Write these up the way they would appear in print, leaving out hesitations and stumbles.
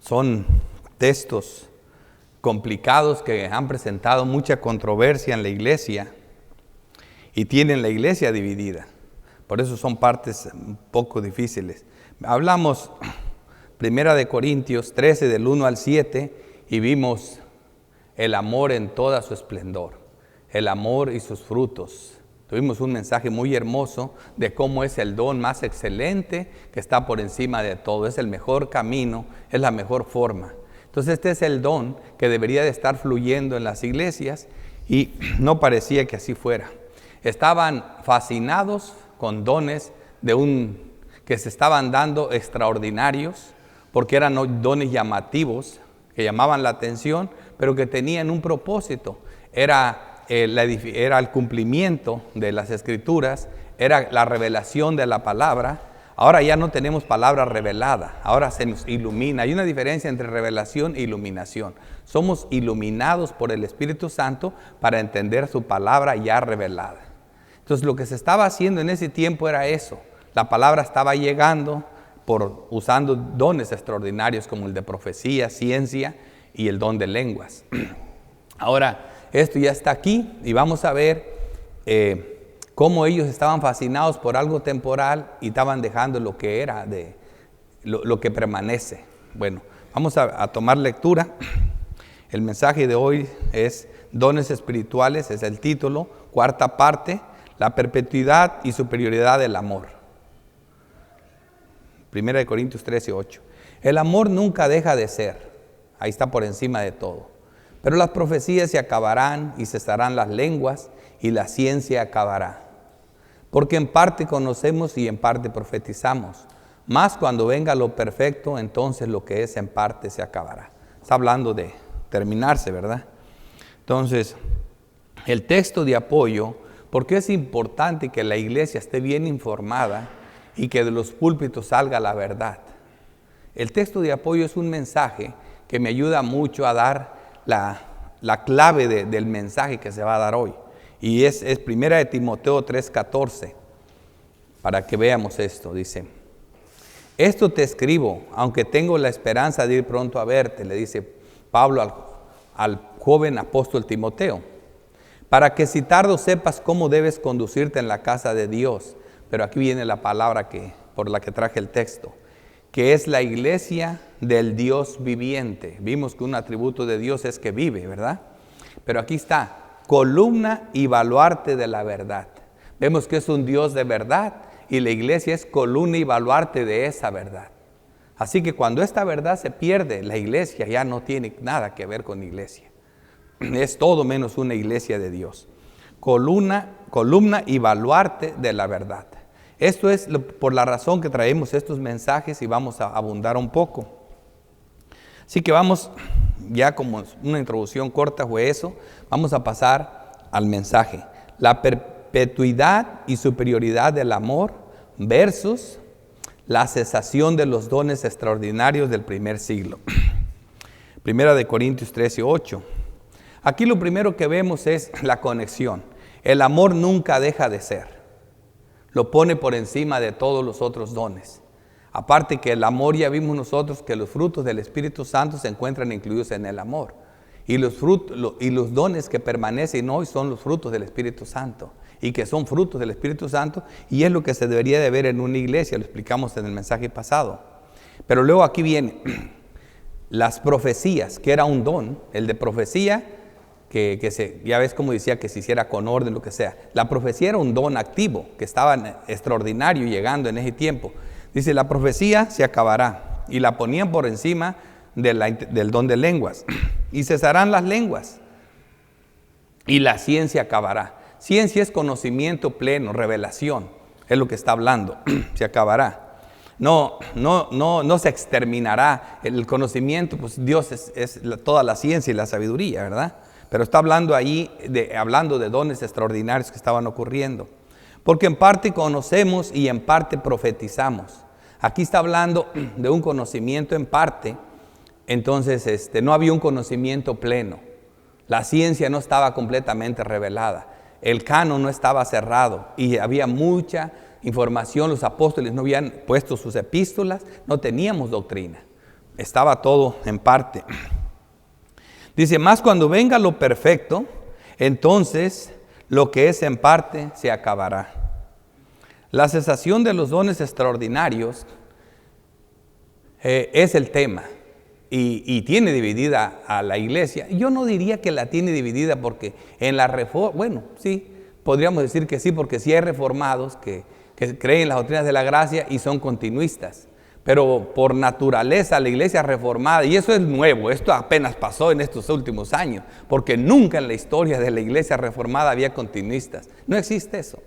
Son textos complicados que han presentado mucha controversia en la iglesia y tienen la iglesia dividida. Por eso son partes un poco difíciles. Hablamos 1 Corintios 13 del 1 al 7 y vimos el amor en toda su esplendor, el amor y sus frutos. Tuvimos un mensaje muy hermoso de cómo es el don más excelente que está por encima de todo. Es el mejor camino, es la mejor forma. Entonces este es el don que debería de estar fluyendo en las iglesias y no parecía que así fuera. Estaban fascinados con dones que se estaban dando extraordinarios, porque eran dones llamativos, que llamaban la atención, pero que tenían un propósito. Era el cumplimiento de las Escrituras, era la revelación de la palabra. Ahora ya no tenemos palabra revelada, ahora se nos ilumina. Hay una diferencia entre revelación e iluminación. Somos iluminados por el Espíritu Santo para entender su palabra ya revelada. Entonces lo que se estaba haciendo en ese tiempo era eso. La palabra estaba llegando usando dones extraordinarios como el de profecía, ciencia y el don de lenguas. Ahora, esto ya está aquí y vamos a ver cómo ellos estaban fascinados por algo temporal y estaban dejando lo que era, lo que permanece. Bueno, vamos a tomar lectura. El mensaje de hoy es Dones Espirituales, es el título, cuarta parte, la perpetuidad y superioridad del amor. 1 Corintios 13, 8. El amor nunca deja de ser, ahí está por encima de todo. Pero las profecías se acabarán y cesarán las lenguas y la ciencia acabará. Porque en parte conocemos y en parte profetizamos. Mas cuando venga lo perfecto, entonces lo que es en parte se acabará. Está hablando de terminarse, ¿verdad? Entonces, el texto de apoyo, porque es importante que la iglesia esté bien informada y que de los púlpitos salga la verdad. El texto de apoyo es un mensaje que me ayuda mucho a dar la clave del mensaje que se va a dar hoy. Y es 1 Timoteo 3:14, para que veamos esto. Dice, esto te escribo, aunque tengo la esperanza de ir pronto a verte, le dice Pablo al joven apóstol Timoteo, para que si tardo sepas cómo debes conducirte en la casa de Dios. Pero aquí viene la palabra por la que traje el texto, que es la iglesia del Dios viviente. Vimos que un atributo de Dios es que vive, ¿verdad? Pero aquí está, columna y baluarte de la verdad. Vemos que es un Dios de verdad y la iglesia es columna y baluarte de esa verdad. Así que cuando esta verdad se pierde, la iglesia ya no tiene nada que ver con iglesia. Es todo menos una iglesia de Dios. Columna y baluarte de la verdad. Esto es por la razón que traemos estos mensajes y vamos a abundar un poco. Así que vamos, ya como una introducción corta fue eso, vamos a pasar al mensaje. La perpetuidad y superioridad del amor versus la cesación de los dones extraordinarios del primer siglo. 1 Corintios 13, 8. Aquí lo primero que vemos es la conexión. El amor nunca deja de ser. Lo pone por encima de todos los otros dones. Aparte que el amor, ya vimos nosotros que los frutos del Espíritu Santo se encuentran incluidos en el amor. Y los dones que permanecen hoy son los frutos del Espíritu Santo. Y que son frutos del Espíritu Santo. Y es lo que se debería de ver en una iglesia. Lo explicamos en el mensaje pasado. Pero luego aquí viene las profecías, que era un don. El de profecía, ya ves como decía que se hiciera con orden, lo que sea. La profecía era un don activo, que estaba extraordinario llegando en ese tiempo. Dice, la profecía se acabará y la ponían por encima del don de lenguas. Y cesarán las lenguas y la ciencia acabará. Ciencia es conocimiento pleno, revelación, es lo que está hablando. Se acabará. No se exterminará el conocimiento, pues Dios es toda la ciencia y la sabiduría, ¿verdad? Pero está hablando ahí, hablando de dones extraordinarios que estaban ocurriendo. Porque en parte conocemos y en parte profetizamos. Aquí está hablando de un conocimiento en parte. Entonces no había un conocimiento pleno. La ciencia no estaba completamente revelada. El canon no estaba cerrado y había mucha información. Los apóstoles no habían puesto sus epístolas, no teníamos doctrina. estaba todo en parte. Dice, más cuando venga lo perfecto, entonces lo que es en parte se acabará. La cesación de los dones extraordinarios es el tema y tiene dividida a la iglesia. Yo no diría que la tiene dividida porque en la reforma, bueno, sí, podríamos decir que sí, porque sí hay reformados que creen en las doctrinas de la gracia y son continuistas. Pero por naturaleza la iglesia reformada, y eso es nuevo, esto apenas pasó en estos últimos años, porque nunca en la historia de la iglesia reformada había continuistas. No existe eso.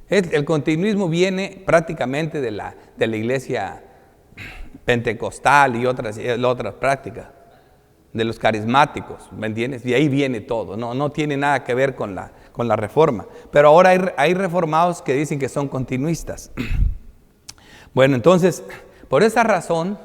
El continuismo viene prácticamente de la iglesia pentecostal y otras prácticas, de los carismáticos, ¿me entiendes? Y ahí viene todo, no tiene nada que ver con la reforma. Pero ahora hay reformados que dicen que son continuistas. Bueno, entonces, por esa razón,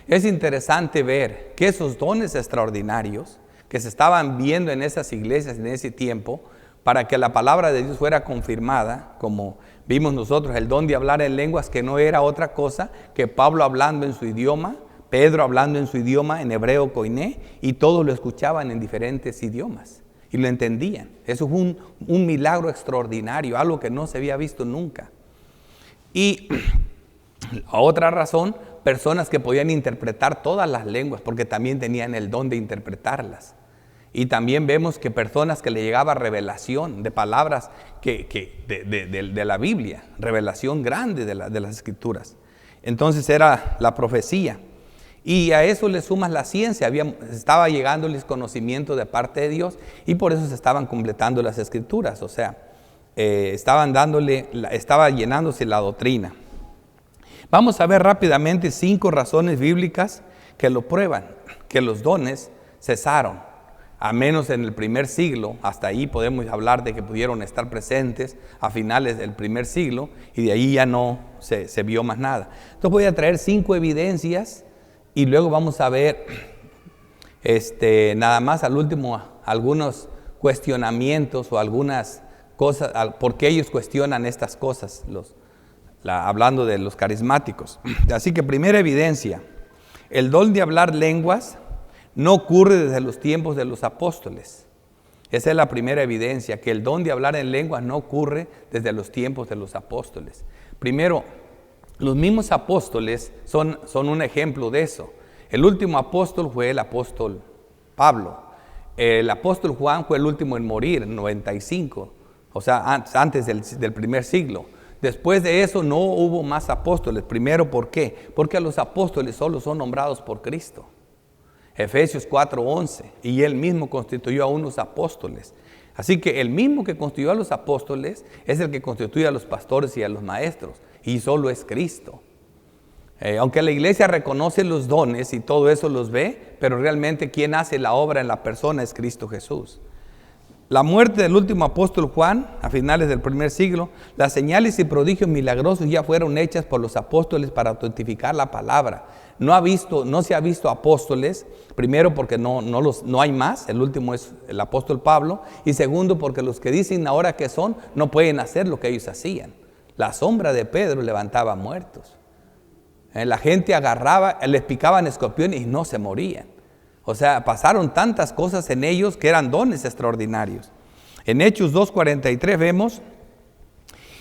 es interesante ver que esos dones extraordinarios que se estaban viendo en esas iglesias en ese tiempo, para que la palabra de Dios fuera confirmada, como vimos nosotros, el don de hablar en lenguas, que no era otra cosa que Pablo hablando en su idioma, Pedro hablando en su idioma, en hebreo koiné, y todos lo escuchaban en diferentes idiomas y lo entendían. Eso fue un milagro extraordinario, algo que no se había visto nunca. Y a otra razón, personas que podían interpretar todas las lenguas, porque también tenían el don de interpretarlas. Y también vemos que personas que le llegaba revelación de palabras de la Biblia, revelación grande de las Escrituras. Entonces era la profecía. Y a eso le sumas la ciencia, estaba llegándoles conocimiento de parte de Dios y por eso se estaban completando las Escrituras. O sea, estaba llenándose la doctrina. Vamos a ver rápidamente 5 razones bíblicas que lo prueban, que los dones cesaron, a menos en el primer siglo. Hasta ahí podemos hablar de que pudieron estar presentes a finales del primer siglo y de ahí ya no se vio más nada. Entonces voy a traer 5 evidencias y luego vamos a ver nada más al último algunos cuestionamientos o algunas cosas, por qué ellos cuestionan estas cosas, hablando de los carismáticos. Así que primera evidencia, el don de hablar lenguas no ocurre desde los tiempos de los apóstoles. Esa es la primera evidencia, que el don de hablar en lenguas no ocurre desde los tiempos de los apóstoles. Primero, los mismos apóstoles son un ejemplo de eso. El último apóstol fue el apóstol Pablo. El apóstol Juan fue el último en morir, en 95, o sea, antes del primer siglo. Después de eso no hubo más apóstoles. Primero, ¿por qué? Porque los apóstoles solo son nombrados por Cristo. Efesios 4:11, y Él mismo constituyó a unos apóstoles. Así que el mismo que constituyó a los apóstoles es el que constituye a los pastores y a los maestros, y solo es Cristo. Aunque la iglesia reconoce los dones y todo eso los ve, pero realmente quien hace la obra en la persona es Cristo Jesús. La muerte del último apóstol Juan, a finales del primer siglo, las señales y prodigios milagrosos ya fueron hechas por los apóstoles para autentificar la palabra. No se ha visto apóstoles, primero porque no hay más, el último es el apóstol Pablo, y segundo porque los que dicen ahora que son, no pueden hacer lo que ellos hacían. La sombra de Pedro levantaba muertos. La gente agarraba, les picaban escorpiones y no se morían. O sea, pasaron tantas cosas en ellos que eran dones extraordinarios. En Hechos 2:43 vemos,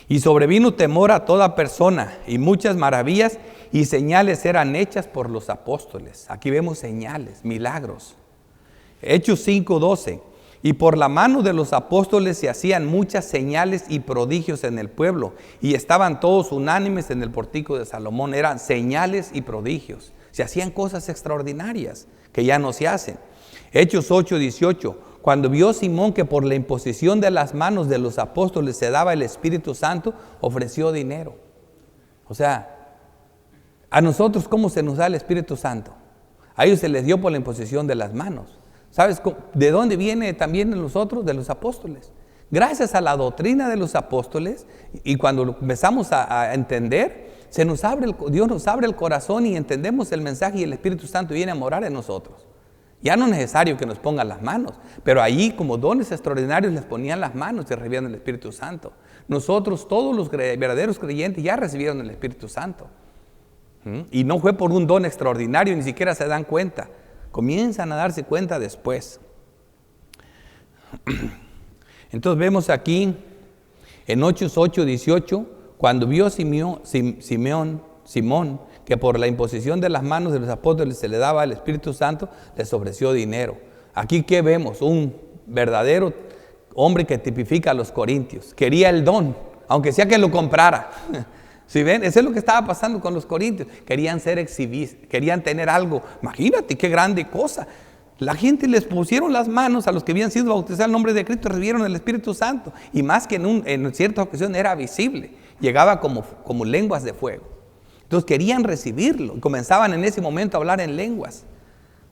y sobrevino temor a toda persona, y muchas maravillas y señales eran hechas por los apóstoles. Aquí vemos señales, milagros. Hechos 5:12, y por la mano de los apóstoles se hacían muchas señales y prodigios en el pueblo, y estaban todos unánimes en el pórtico de Salomón. Eran señales y prodigios. Se hacían cosas extraordinarias que ya no se hacen. Hechos 8:18, cuando vio Simón que por la imposición de las manos de los apóstoles se daba el Espíritu Santo, ofreció dinero. O sea, a nosotros, ¿cómo se nos da el Espíritu Santo? A ellos se les dio por la imposición de las manos. ¿Sabes de dónde viene también de nosotros? De los apóstoles. Gracias a la doctrina de los apóstoles, y cuando empezamos a entender, Dios nos abre el corazón y entendemos el mensaje y el Espíritu Santo viene a morar en nosotros. Ya no es necesario que nos pongan las manos, pero allí como dones extraordinarios les ponían las manos y recibían el Espíritu Santo. Nosotros, todos los verdaderos creyentes, ya recibieron el Espíritu Santo. Y no fue por un don extraordinario, ni siquiera se dan cuenta. Comienzan a darse cuenta después. Entonces vemos aquí en Hechos 8:18, cuando vio Simón que por la imposición de las manos de los apóstoles se le daba el Espíritu Santo, les ofreció dinero. Aquí, ¿qué vemos? Un verdadero hombre que tipifica a los corintios. Quería el don, aunque sea que lo comprara. ¿Sí ven? Eso es lo que estaba pasando con los corintios. Querían ser exhibidos, querían tener algo. Imagínate qué grande cosa. La gente les pusieron las manos a los que habían sido bautizados en el nombre de Cristo, recibieron el Espíritu Santo. Y más que en ciertas ocasiones era visible. Llegaba como lenguas de fuego. Entonces querían recibirlo. Y comenzaban en ese momento a hablar en lenguas.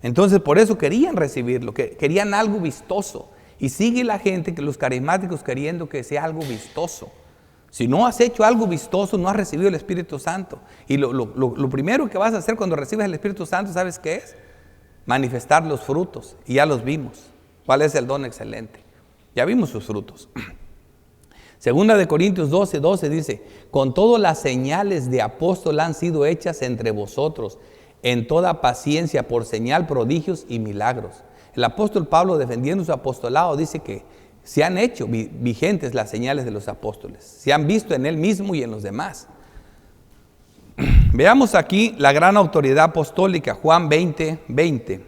Entonces por eso querían recibirlo. Querían algo vistoso. Y sigue la gente, que los carismáticos, queriendo que sea algo vistoso. Si no has hecho algo vistoso, no has recibido el Espíritu Santo. Y lo primero que vas a hacer cuando recibes el Espíritu Santo, ¿sabes qué es? Manifestar los frutos. Y ya los vimos. ¿Cuál es el don excelente? Ya vimos sus frutos. Segunda de Corintios 12:12 dice: con todas las señales de apóstol han sido hechas entre vosotros, en toda paciencia, por señal, prodigios y milagros. El apóstol Pablo, defendiendo su apostolado, dice que se han hecho vigentes las señales de los apóstoles. Se han visto en él mismo y en los demás. Veamos aquí la gran autoridad apostólica, Juan 20:20.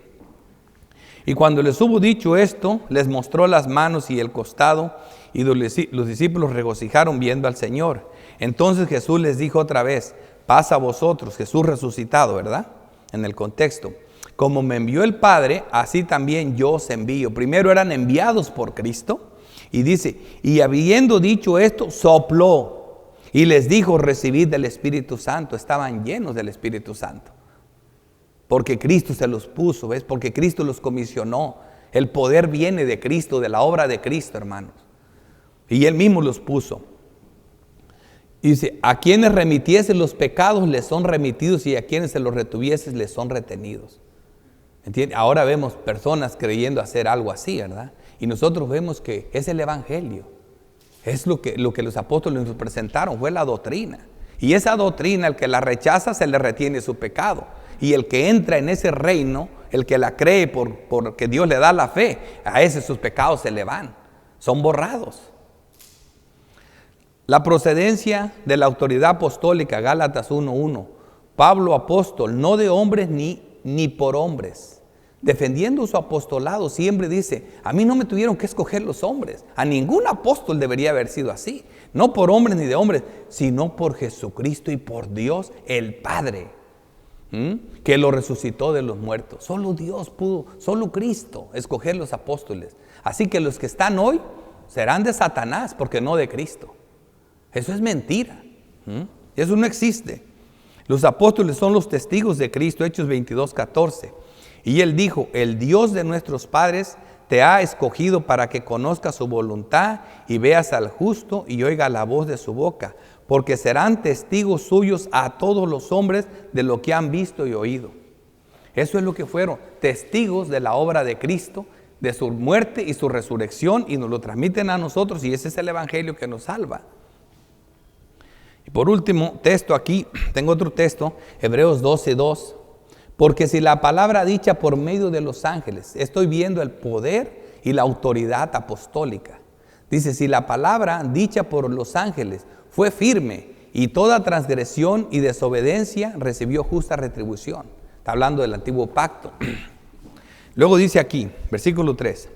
Y cuando les hubo dicho esto, les mostró las manos y el costado, y los discípulos regocijaron viendo al Señor. Entonces Jesús les dijo otra vez: paz a vosotros. Jesús resucitado, ¿verdad? En el contexto. Como me envió el Padre, así también yo os envío. Primero eran enviados por Cristo. Y dice: y habiendo dicho esto, sopló. Y les dijo: recibid del Espíritu Santo. Estaban llenos del Espíritu Santo. Porque Cristo se los puso, ¿ves? Porque Cristo los comisionó. El poder viene de Cristo, de la obra de Cristo, hermanos. Y Él mismo los puso. Y dice: a quienes remitiesen los pecados les son remitidos, y a quienes se los retuviesen les son retenidos. ¿Entiendes? Ahora vemos personas creyendo hacer algo así, ¿verdad? Y nosotros vemos que es el Evangelio. Es lo que los apóstoles nos presentaron, fue la doctrina. Y esa doctrina, el que la rechaza, se le retiene su pecado. Y el que entra en ese reino, el que la cree porque Dios le da la fe, a ese sus pecados se le van, son borrados. La procedencia de la autoridad apostólica, Gálatas 1:1. Pablo apóstol, no de hombres ni por hombres. Defendiendo su apostolado, siempre dice: a mí no me tuvieron que escoger los hombres. A ningún apóstol debería haber sido así. No por hombres ni de hombres, sino por Jesucristo y por Dios el Padre, que lo resucitó de los muertos. Solo Dios pudo, solo Cristo, escoger los apóstoles. Así que los que están hoy serán de Satanás, porque no de Cristo. Eso es mentira. Eso no existe. Los apóstoles son los testigos de Cristo, Hechos 22:14. Y Él dijo: el Dios de nuestros padres te ha escogido para que conozcas su voluntad y veas al justo y oiga la voz de su boca, porque serán testigos suyos a todos los hombres de lo que han visto y oído. Eso es lo que fueron, testigos de la obra de Cristo, de su muerte y su resurrección, y nos lo transmiten a nosotros, y ese es el Evangelio que nos salva. Y por último, texto aquí, tengo otro texto, Hebreos 12:2. Porque si la palabra dicha por medio de los ángeles, estoy viendo el poder y la autoridad apostólica. Dice: si la palabra dicha por los ángeles fue firme, y toda transgresión y desobediencia recibió justa retribución. Está hablando del antiguo pacto. Luego dice aquí, versículo 3: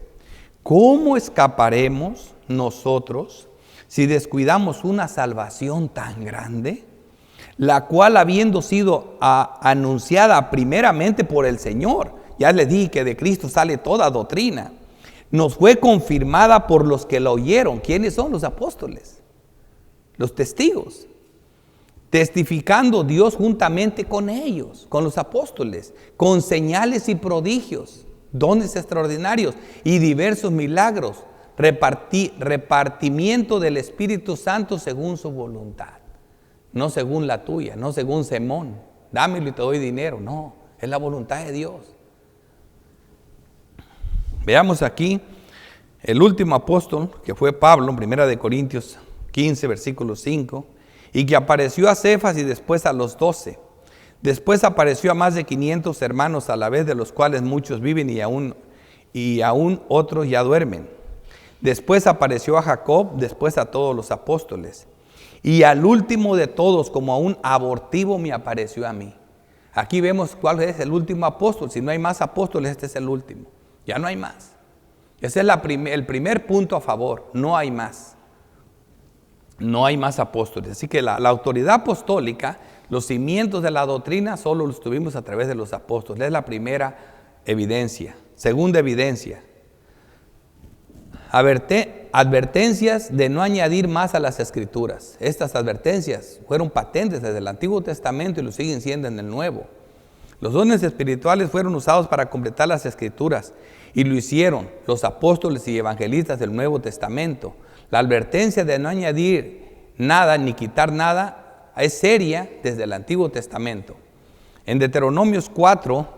¿cómo escaparemos nosotros si descuidamos una salvación tan grande, la cual, habiendo sido anunciada primeramente por el Señor, ya les dije que de Cristo sale toda doctrina, nos fue confirmada por los que la oyeron? ¿Quiénes son? Los apóstoles, los testigos, testificando Dios juntamente con ellos, con los apóstoles, con señales y prodigios, dones extraordinarios y diversos milagros, repartimiento del Espíritu Santo según su voluntad. No según la tuya, no según Semón, dámelo y te doy dinero. No, es la voluntad de Dios. Veamos aquí el último apóstol, que fue Pablo, en 1 de Corintios 15, versículo 5, y que apareció a Cefas y después a los 12. Después apareció a más de 500 hermanos a la vez, de los cuales muchos viven y aún otros ya duermen. Después apareció a Jacob, después a todos los apóstoles. Y al último de todos, como a un abortivo, me apareció a mí. Aquí vemos cuál es el último apóstol. Si no hay más apóstoles, este es el último. Ya no hay más. Ese es el primer punto a favor. No hay más. No hay más apóstoles. Así que la autoridad apostólica, los cimientos de la doctrina, solo los tuvimos a través de los apóstoles. Es la primera evidencia. Segunda evidencia. Advertencias de no añadir más a las Escrituras. Estas advertencias fueron patentes desde el Antiguo Testamento y lo siguen siendo en el Nuevo. Los dones espirituales fueron usados para completar las Escrituras y lo hicieron los apóstoles y evangelistas del Nuevo Testamento. La advertencia de no añadir nada ni quitar nada es seria desde el Antiguo Testamento. En Deuteronomios 4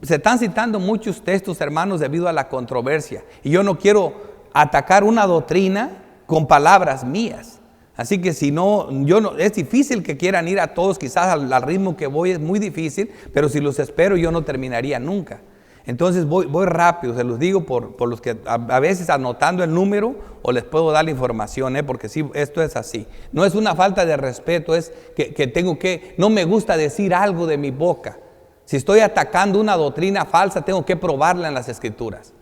se están citando muchos textos, hermanos, debido a la controversia. Y yo no quiero atacar una doctrina con palabras mías. Así que si no, es difícil que quieran ir a todos, quizás al ritmo que voy es muy difícil, pero si los espero yo no terminaría nunca. Entonces voy rápido, se los digo por los que a veces anotando el número o les puedo dar la información, porque sí, esto es así. No es una falta de respeto, es que no me gusta decir algo de mi boca. Si estoy atacando una doctrina falsa, tengo que probarla en las Escrituras.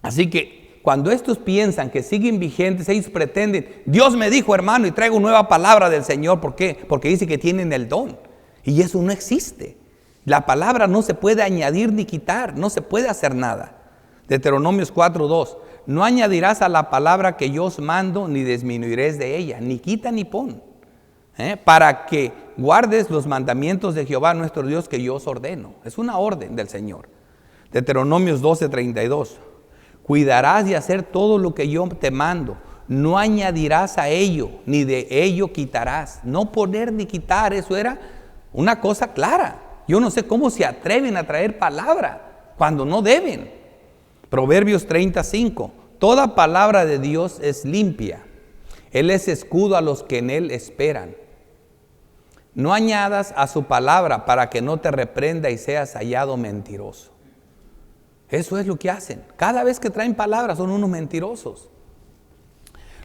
Así que cuando estos piensan que siguen vigentes, ellos pretenden, Dios me dijo, hermano, y traigo nueva palabra del Señor. ¿Por qué? Porque dice que tienen el don. Y eso no existe. La palabra no se puede añadir ni quitar, no se puede hacer nada. Deuteronomios 4:2. No añadirás a la palabra que yo os mando, ni disminuirás de ella, ni quita ni pon. Para que guardes los mandamientos de Jehová nuestro Dios que yo os ordeno. Es una orden del Señor. Deuteronomios 12:32. Cuidarás de hacer todo lo que yo te mando. No añadirás a ello, ni de ello quitarás. No poner ni quitar, eso era una cosa clara. Yo no sé cómo se atreven a traer palabra cuando no deben. Proverbios 35. Toda palabra de Dios es limpia. Él es escudo a los que en Él esperan. No añadas a su palabra para que no te reprenda y seas hallado mentiroso. Eso es lo que hacen. Cada vez que traen palabras son unos mentirosos.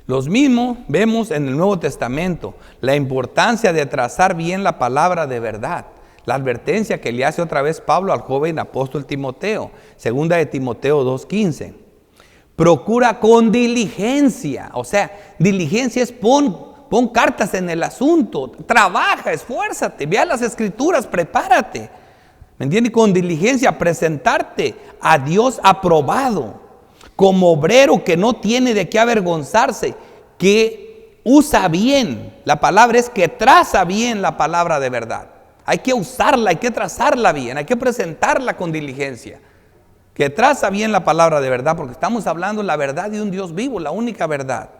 Los mismos vemos en el Nuevo Testamento la importancia de trazar bien la palabra de verdad. La advertencia que le hace otra vez Pablo al joven apóstol Timoteo. Segunda de Timoteo 2:15. Procura con diligencia. O sea, diligencia es pon cartas en el asunto. Trabaja, esfuérzate, ve a las Escrituras, prepárate. ¿Me entiendes? Con diligencia, presentarte a Dios aprobado, como obrero que no tiene de qué avergonzarse, que usa bien. La palabra es que traza bien la palabra de verdad. Hay que usarla, hay que trazarla bien, hay que presentarla con diligencia. Que traza bien la palabra de verdad, porque estamos hablando la verdad de un Dios vivo, la única verdad.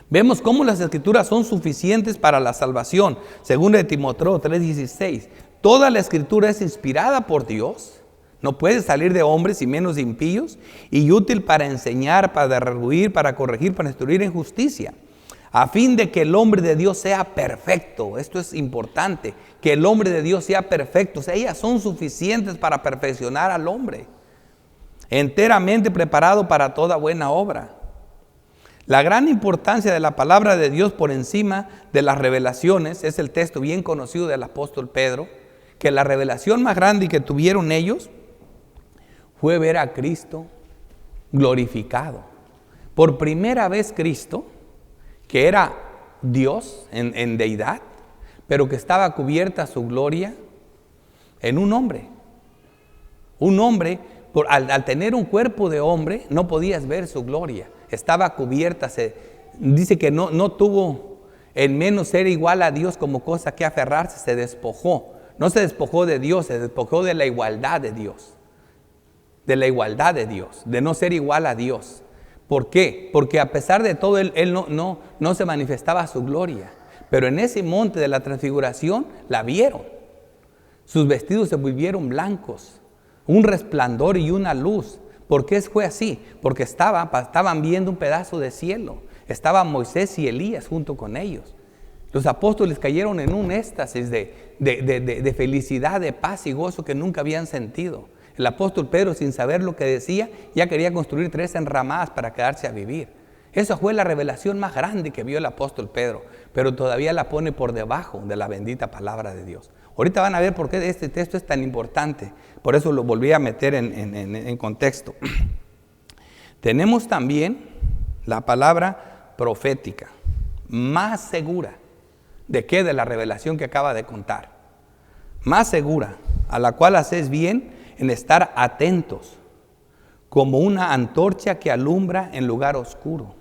Vemos cómo las Escrituras son suficientes para la salvación. Según de Timoteo 3:16. Toda la Escritura es inspirada por Dios. No puede salir de hombres y menos de impíos. Y útil para enseñar, para redarguir, para corregir, para instruir en justicia. A fin de que el hombre de Dios sea perfecto. Esto es importante. Que el hombre de Dios sea perfecto. O sea, ellas son suficientes para perfeccionar al hombre. Enteramente preparado para toda buena obra. La gran importancia de la palabra de Dios por encima de las revelaciones es el texto bien conocido del apóstol Pedro, que la revelación más grande que tuvieron ellos fue ver a Cristo glorificado. Por primera vez Cristo, que era Dios en deidad, pero que estaba cubierta su gloria en un hombre. Un hombre, al tener un cuerpo de hombre, no podías ver su gloria. Estaba cubierta, dice que no tuvo en menos ser igual a Dios como cosa que aferrarse, se despojó. No se despojó de Dios, se despojó de la igualdad de Dios. De la igualdad de Dios, de no ser igual a Dios. ¿Por qué? Porque a pesar de todo, él no se manifestaba su gloria. Pero en ese monte de la transfiguración la vieron. Sus vestidos se volvieron blancos, un resplandor y una luz. ¿Por qué fue así? Porque estaban viendo un pedazo de cielo. Estaban Moisés y Elías junto con ellos. Los apóstoles cayeron en un éxtasis de felicidad, de paz y gozo que nunca habían sentido. El apóstol Pedro, sin saber lo que decía, ya quería construir 3 enramadas para quedarse a vivir. Esa fue la revelación más grande que vio el apóstol Pedro, pero todavía la pone por debajo de la bendita palabra de Dios. Ahorita van a ver por qué este texto es tan importante. Por eso lo volví a meter en contexto. Tenemos también la palabra profética, más segura. ¿De qué? De la revelación que acaba de contar. Más segura, a la cual hacéis bien en estar atentos, como una antorcha que alumbra en lugar oscuro,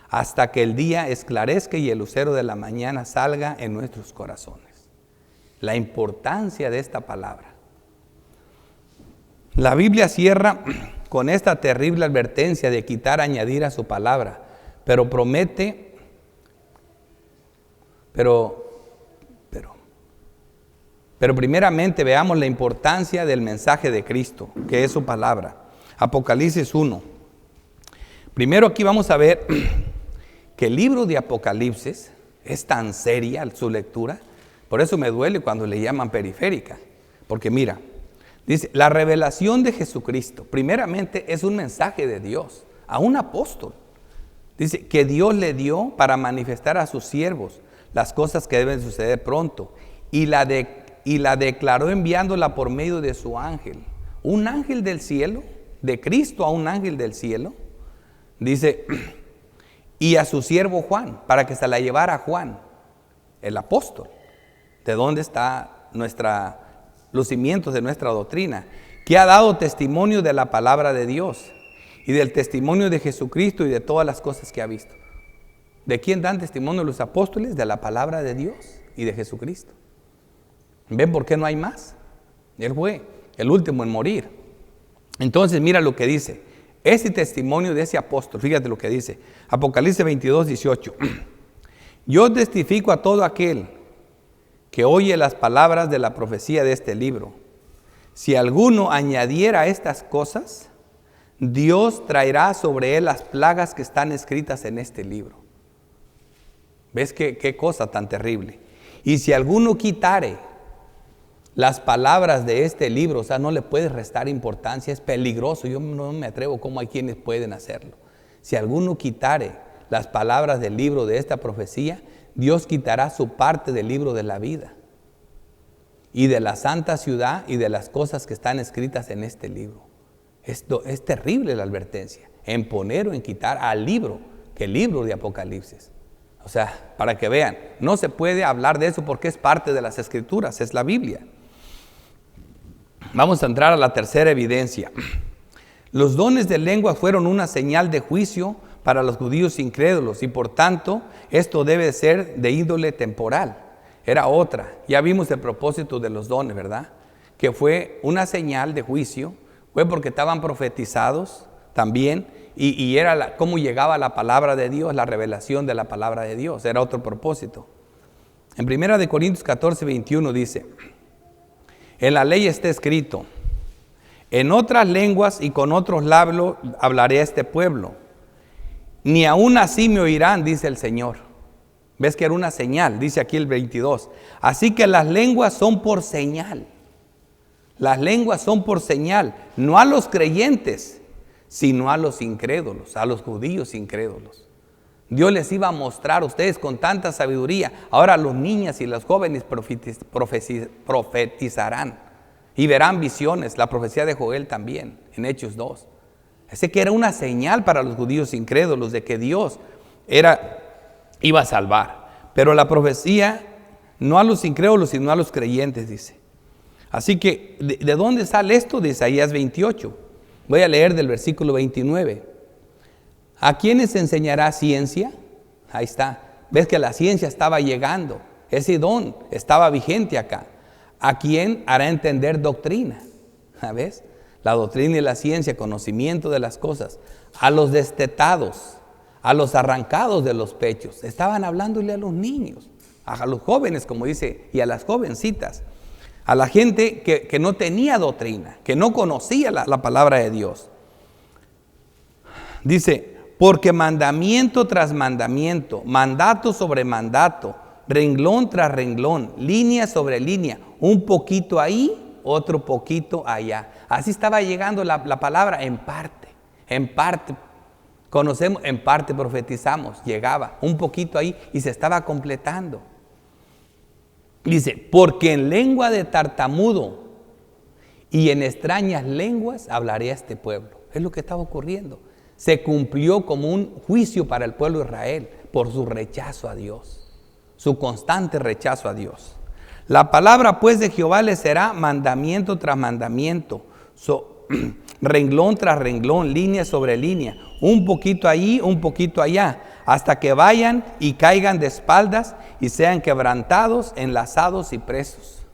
hasta que el día esclarezca y el lucero de la mañana salga en nuestros corazones. La importancia de esta palabra. La Biblia cierra con esta terrible advertencia de quitar, añadir a su palabra, pero promete, pero primeramente veamos la importancia del mensaje de Cristo, que es su palabra. Apocalipsis 1. Primero aquí vamos a ver que el libro de Apocalipsis es tan seria su lectura, por eso me duele cuando le llaman periférica, porque mira, dice, la revelación de Jesucristo, primeramente es un mensaje de Dios a un apóstol. Dice que Dios le dio para manifestar a sus siervos las cosas que deben suceder pronto, y la declaró enviándola por medio de su ángel. Un ángel del cielo, de Cristo a un ángel del cielo, dice, y a su siervo Juan, para que se la llevara a Juan, el apóstol. ¿De dónde está los cimientos de nuestra doctrina? Que ha dado testimonio de la palabra de Dios y del testimonio de Jesucristo y de todas las cosas que ha visto. ¿De quién dan testimonio los apóstoles? De la palabra de Dios y de Jesucristo. ¿Ven por qué no hay más? Él fue el último en morir. Entonces mira lo que dice. Ese testimonio de ese apóstol, fíjate lo que dice. Apocalipsis 22, 18. Yo testifico a todo aquel que oye las palabras de la profecía de este libro. Si alguno añadiera a estas cosas, Dios traerá sobre él las plagas que están escritas en este libro. ¿Ves qué cosa tan terrible? Y si alguno quitare las palabras de este libro, o sea, no le puedes restar importancia, es peligroso. Yo no me atrevo, como hay quienes pueden hacerlo. Si alguno quitare las palabras del libro de esta profecía, Dios quitará su parte del libro de la vida y de la santa ciudad y de las cosas que están escritas en este libro. Esto es terrible, la advertencia, en poner o en quitar al libro, que el libro de Apocalipsis. O sea, para que vean, no se puede hablar de eso porque es parte de las Escrituras, es la Biblia. Vamos a entrar a la tercera evidencia. Los dones de lengua fueron una señal de juicio para los judíos incrédulos y por tanto esto debe ser de índole temporal. Era otra, ya vimos el propósito de los dones, ¿verdad? Que fue una señal de juicio, fue porque estaban profetizados también y era cómo llegaba la palabra de Dios, la revelación de la palabra de Dios, era otro propósito. En 1 Corintios 14, 21 dice, en la ley está escrito, en otras lenguas y con otros labios hablaré a este pueblo, ni aún así me oirán, dice el Señor. ¿Ves que era una señal? Dice aquí el 22. Así que las lenguas son por señal. Las lenguas son por señal, no a los creyentes, sino a los incrédulos, a los judíos incrédulos. Dios les iba a mostrar a ustedes con tanta sabiduría. Ahora los niños y los jóvenes profetizarán y verán visiones. La profecía de Joel también, en Hechos 2. Así que era una señal para los judíos incrédulos de que Dios iba a salvar. Pero la profecía no a los incrédulos, sino a los creyentes, dice. Así que, ¿de dónde sale esto? De Isaías 28. Voy a leer del versículo 29. ¿A quiénes enseñará ciencia? Ahí está. ¿Ves que la ciencia estaba llegando? Ese don estaba vigente acá. ¿A quién hará entender doctrina? ¿Ves? La doctrina y la ciencia, conocimiento de las cosas. A los destetados, a los arrancados de los pechos. Estaban hablándole a los niños, a los jóvenes, como dice, y a las jovencitas. A la gente que no tenía doctrina, que no conocía la palabra de Dios. Dice, porque mandamiento tras mandamiento, mandato sobre mandato, renglón tras renglón, línea sobre línea, un poquito ahí, otro poquito allá. Así estaba llegando la palabra en parte, conocemos, en parte profetizamos, llegaba un poquito ahí y se estaba completando. Dice, porque en lengua de tartamudo y en extrañas lenguas hablaré a este pueblo. Es lo que estaba ocurriendo. Se cumplió como un juicio para el pueblo de Israel por su rechazo a Dios, su constante rechazo a Dios. La palabra pues de Jehová les será mandamiento tras mandamiento, renglón tras renglón, línea sobre línea, un poquito allí, un poquito allá, hasta que vayan y caigan de espaldas y sean quebrantados, enlazados y presos.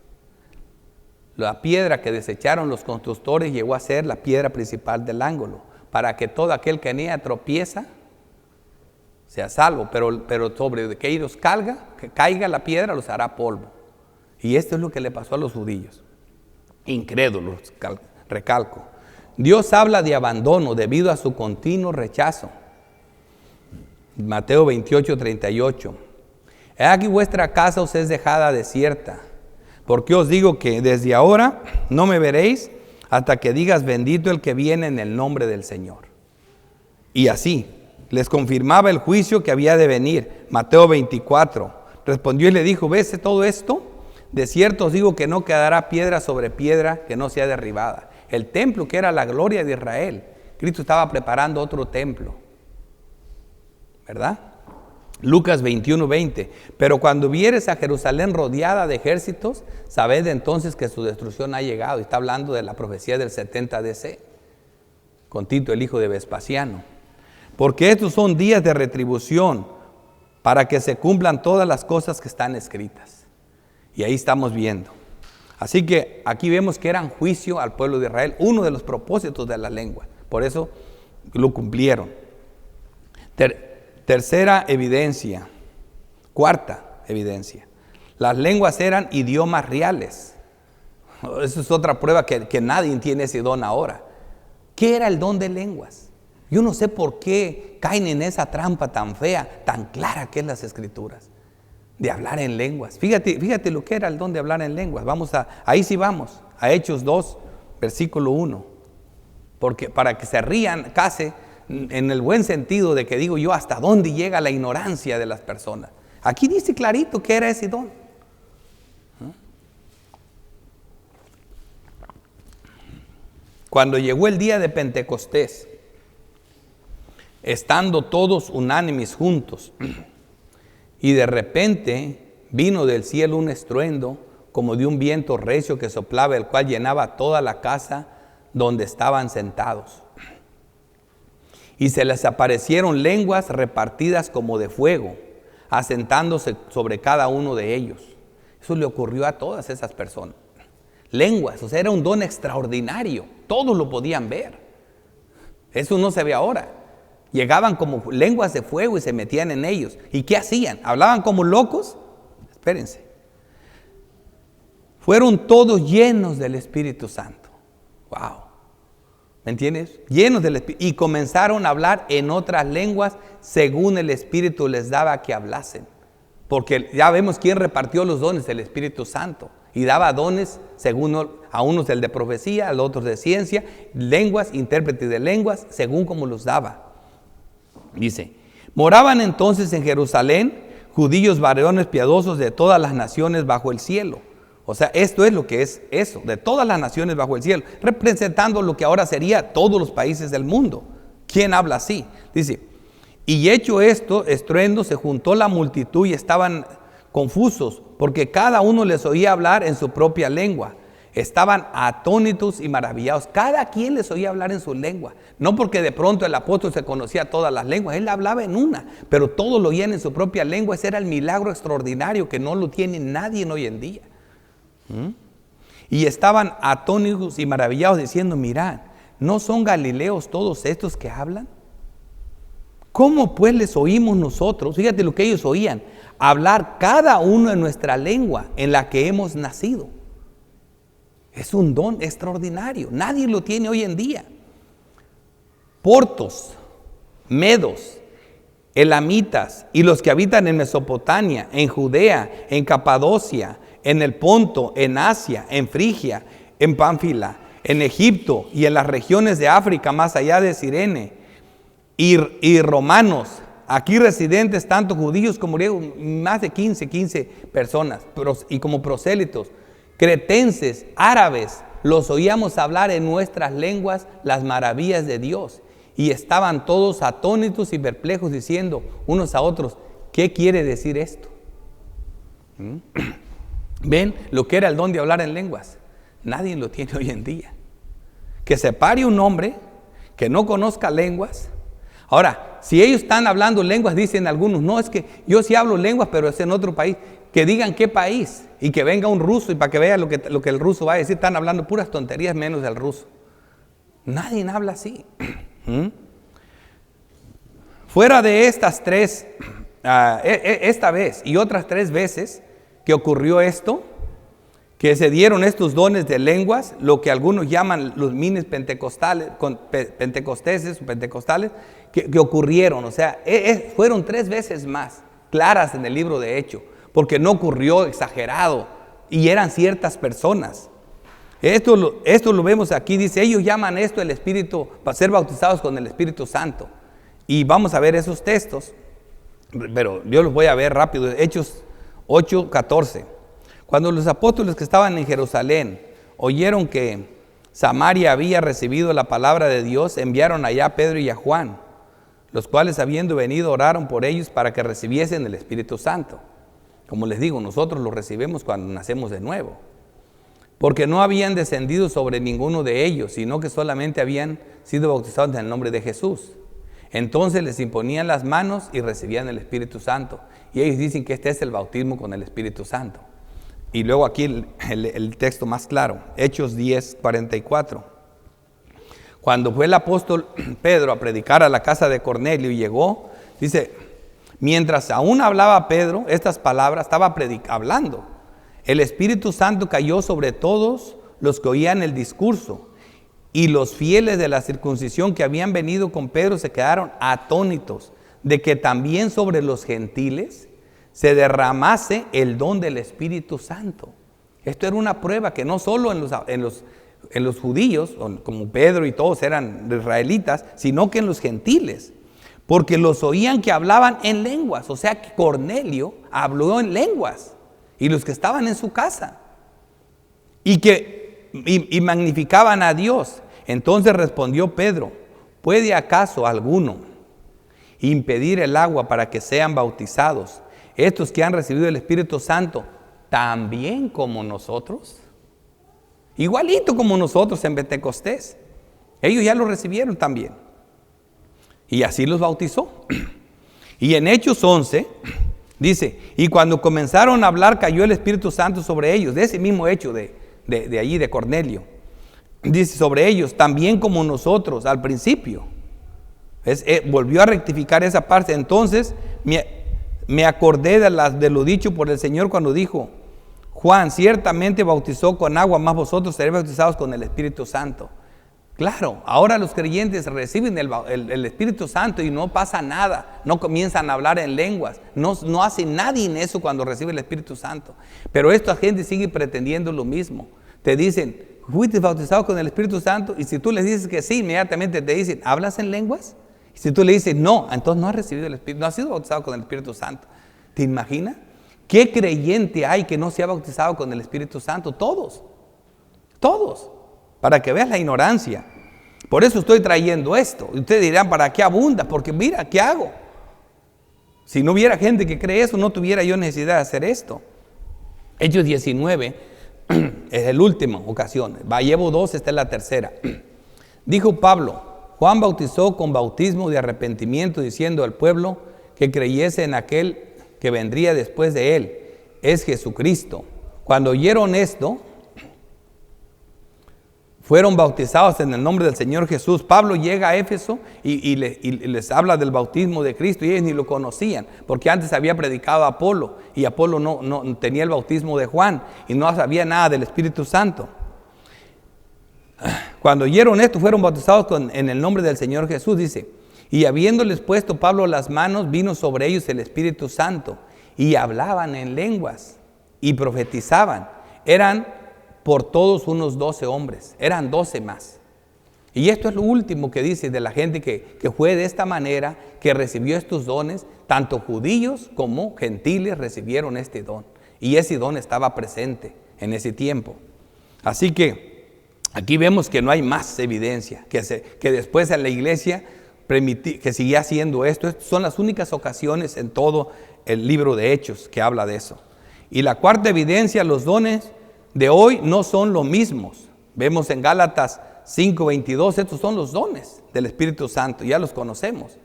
La piedra que desecharon los constructores llegó a ser la piedra principal del ángulo, para que todo aquel que en ella tropieza sea salvo, pero sobre que ellos caiga la piedra los hará polvo. Y esto es lo que le pasó a los judíos, incrédulos, recalco. Dios habla de abandono debido a su continuo rechazo. Mateo 28:38. He aquí vuestra casa os es dejada desierta, porque os digo que desde ahora no me veréis hasta que digas bendito el que viene en el nombre del Señor. Y así les confirmaba el juicio que había de venir. Mateo 24. Respondió y le dijo, ¿ves todo esto? De cierto os digo que no quedará piedra sobre piedra que no sea derribada. El templo que era la gloria de Israel, Cristo estaba preparando otro templo, ¿verdad? Lucas 21:20. Pero cuando vieres a Jerusalén rodeada de ejércitos, sabed entonces que su destrucción ha llegado. Y está hablando de la profecía del 70 DC, con Tito el hijo de Vespasiano. Porque estos son días de retribución, para que se cumplan todas las cosas que están escritas. Y ahí estamos viendo. Así que aquí vemos que eran juicio al pueblo de Israel, uno de los propósitos de la lengua. Por eso lo cumplieron. Tercera evidencia. Cuarta evidencia. Las lenguas eran idiomas reales. Esa es otra prueba que nadie tiene ese don ahora. ¿Qué era el don de lenguas? Yo no sé por qué caen en esa trampa tan fea, tan clara que es las Escrituras, de hablar en lenguas. Fíjate lo que era el don de hablar en lenguas. Ahí sí vamos, a Hechos 2, versículo 1. Porque para que se rían casi en el buen sentido de que digo yo hasta dónde llega la ignorancia de las personas. Aquí dice clarito que era ese don. Cuando llegó el día de Pentecostés, estando todos unánimes juntos, y de repente vino del cielo un estruendo como de un viento recio que soplaba, el cual llenaba toda la casa donde estaban sentados. Y se les aparecieron lenguas repartidas como de fuego, asentándose sobre cada uno de ellos. Eso le ocurrió a todas esas personas. Lenguas, o sea, era un don extraordinario. Todos lo podían ver. Eso no se ve ahora. Llegaban como lenguas de fuego y se metían en ellos. ¿Y qué hacían? ¿Hablaban como locos? Espérense. Fueron todos llenos del Espíritu Santo. ¡Wow! ¿Me entiendes? Llenos del Espíritu. Y comenzaron a hablar en otras lenguas según el Espíritu les daba que hablasen. Porque ya vemos quién repartió los dones del Espíritu Santo. Y daba dones según a unos el de profecía, a los otros de ciencia, lenguas, intérpretes de lenguas, según como los daba. Dice, moraban entonces en Jerusalén judíos varones piadosos de todas las naciones bajo el cielo. O sea, esto es lo que es eso, de todas las naciones bajo el cielo, representando lo que ahora sería todos los países del mundo. ¿Quién habla así? Dice, y hecho esto, estruendo, se juntó la multitud y estaban confusos, porque cada uno les oía hablar en su propia lengua. Estaban atónitos y maravillados. Cada quien les oía hablar en su lengua. No porque de pronto el apóstol se conocía todas las lenguas. Él hablaba en una, pero todos lo oían en su propia lengua. Ese era el milagro extraordinario que no lo tiene nadie hoy en día. Y estaban atónitos y maravillados diciendo, mirad, ¿no son galileos todos estos que hablan? ¿Cómo pues les oímos nosotros? Fíjate lo que ellos oían. Hablar cada uno en nuestra lengua en la que hemos nacido. Es un don extraordinario. Nadie lo tiene hoy en día. Portos, medos elamitas y los que habitan en Mesopotamia, en Judea, en Capadocia, en el Ponto, en Asia, en Frigia, en Pánfila, en Egipto y en las regiones de África más allá de Cirene, y romanos, aquí residentes tanto judíos como griegos, más de 15 personas, y como prosélitos, cretenses, árabes, los oíamos hablar en nuestras lenguas las maravillas de Dios. Y estaban todos atónitos y perplejos diciendo unos a otros, ¿qué quiere decir esto? ¿Ven lo que era el don de hablar en lenguas? Nadie lo tiene hoy en día. Que se pare un hombre que no conozca lenguas. Ahora, si ellos están hablando lenguas, dicen algunos, no, es que yo sí hablo lenguas, pero es en otro país. Que digan qué país y que venga un ruso y para que vea lo que el ruso va a decir. Están hablando puras tonterías menos del ruso. Nadie habla así. Fuera de estas tres, esta vez y otras 3 veces que ocurrió esto, que se dieron estos dones de lenguas, lo que algunos llaman los minis pentecosteses o pentecostales, que ocurrieron, o sea, fueron 3 veces más claras en el libro de Hechos, porque no ocurrió exagerado y eran ciertas personas. Esto lo vemos aquí, dice, ellos llaman esto el Espíritu, para ser bautizados con el Espíritu Santo. Y vamos a ver esos textos, pero yo los voy a ver rápido. Hechos 8:14. Cuando los apóstoles que estaban en Jerusalén oyeron que Samaria había recibido la palabra de Dios, enviaron allá a Pedro y a Juan, los cuales habiendo venido oraron por ellos para que recibiesen el Espíritu Santo. Como les digo, nosotros lo recibimos cuando nacemos de nuevo. Porque no habían descendido sobre ninguno de ellos, sino que solamente habían sido bautizados en el nombre de Jesús. Entonces les imponían las manos y recibían el Espíritu Santo. Y ellos dicen que este es el bautismo con el Espíritu Santo. Y luego aquí el texto más claro, Hechos 10:44. Cuando fue el apóstol Pedro a predicar a la casa de Cornelio y llegó, dice, mientras aún hablaba Pedro estas palabras, estaba hablando. El Espíritu Santo cayó sobre todos los que oían el discurso, y los fieles de la circuncisión que habían venido con Pedro se quedaron atónitos de que también sobre los gentiles se derramase el don del Espíritu Santo. Esto era una prueba que no solo en los judíos, como Pedro y todos eran israelitas, sino que en los gentiles, porque los oían que hablaban en lenguas. O sea que Cornelio habló en lenguas, y los que estaban en su casa, y magnificaban a Dios. Entonces respondió Pedro, ¿puede acaso alguno impedir el agua para que sean bautizados estos que han recibido el Espíritu Santo también como nosotros? Igualito como nosotros en Pentecostés. Ellos ya lo recibieron también. Y así los bautizó. Y en Hechos 11 dice, y cuando comenzaron a hablar cayó el Espíritu Santo sobre ellos, de ese mismo hecho de allí de Cornelio. Dice sobre ellos, también como nosotros al principio. Volvió a rectificar esa parte. Entonces me acordé de lo dicho por el Señor cuando dijo, Juan ciertamente bautizó con agua, mas vosotros seréis bautizados con el Espíritu Santo. Claro, ahora los creyentes reciben el Espíritu Santo y no pasa nada, no comienzan a hablar en lenguas, no hace nadie en eso cuando recibe el Espíritu Santo. Pero esta gente sigue pretendiendo lo mismo. Te dicen, ¿fuiste bautizado con el Espíritu Santo? Y si tú les dices que sí, inmediatamente te dicen, ¿hablas en lenguas? Y si tú le dices no, entonces no has recibido el Espíritu, no has sido bautizado con el Espíritu Santo. ¿Te imaginas? ¿Qué creyente hay que no se ha bautizado con el Espíritu Santo? Todos, para que veas la ignorancia. Por eso estoy trayendo esto. Y ustedes dirán, ¿para qué abunda? Porque mira, ¿qué hago? Si no hubiera gente que cree eso, no tuviera yo necesidad de hacer esto. Hechos 19 es la última ocasión. Llevo 2, esta es la tercera. Dijo Pablo, Juan bautizó con bautismo de arrepentimiento, diciendo al pueblo que creyese en aquel que vendría después de él, es Jesucristo. Cuando oyeron esto, fueron bautizados en el nombre del Señor Jesús. Pablo llega a Éfeso y les habla del bautismo de Cristo, y ellos ni lo conocían, porque antes había predicado a Apolo, y Apolo no tenía el bautismo de Juan, y no sabía nada del Espíritu Santo. Cuando oyeron esto, fueron bautizados en el nombre del Señor Jesús, dice, Y habiéndoles puesto Pablo las manos, vino sobre ellos el Espíritu Santo, y hablaban en lenguas, y profetizaban. Eran por todos unos 12 hombres, eran 12 más. Y esto es lo último que dice de la gente que fue de esta manera, que recibió estos dones. Tanto judíos como gentiles recibieron este don. Y ese don estaba presente en ese tiempo. Así que aquí vemos que no hay más evidencia, que después en la iglesia que seguía haciendo esto. Estas son las únicas ocasiones en todo el libro de Hechos que habla de eso. Y la cuarta evidencia, los dones de hoy no son los mismos. Vemos en Gálatas 5:22, estos son los dones del Espíritu Santo, ya los conocemos.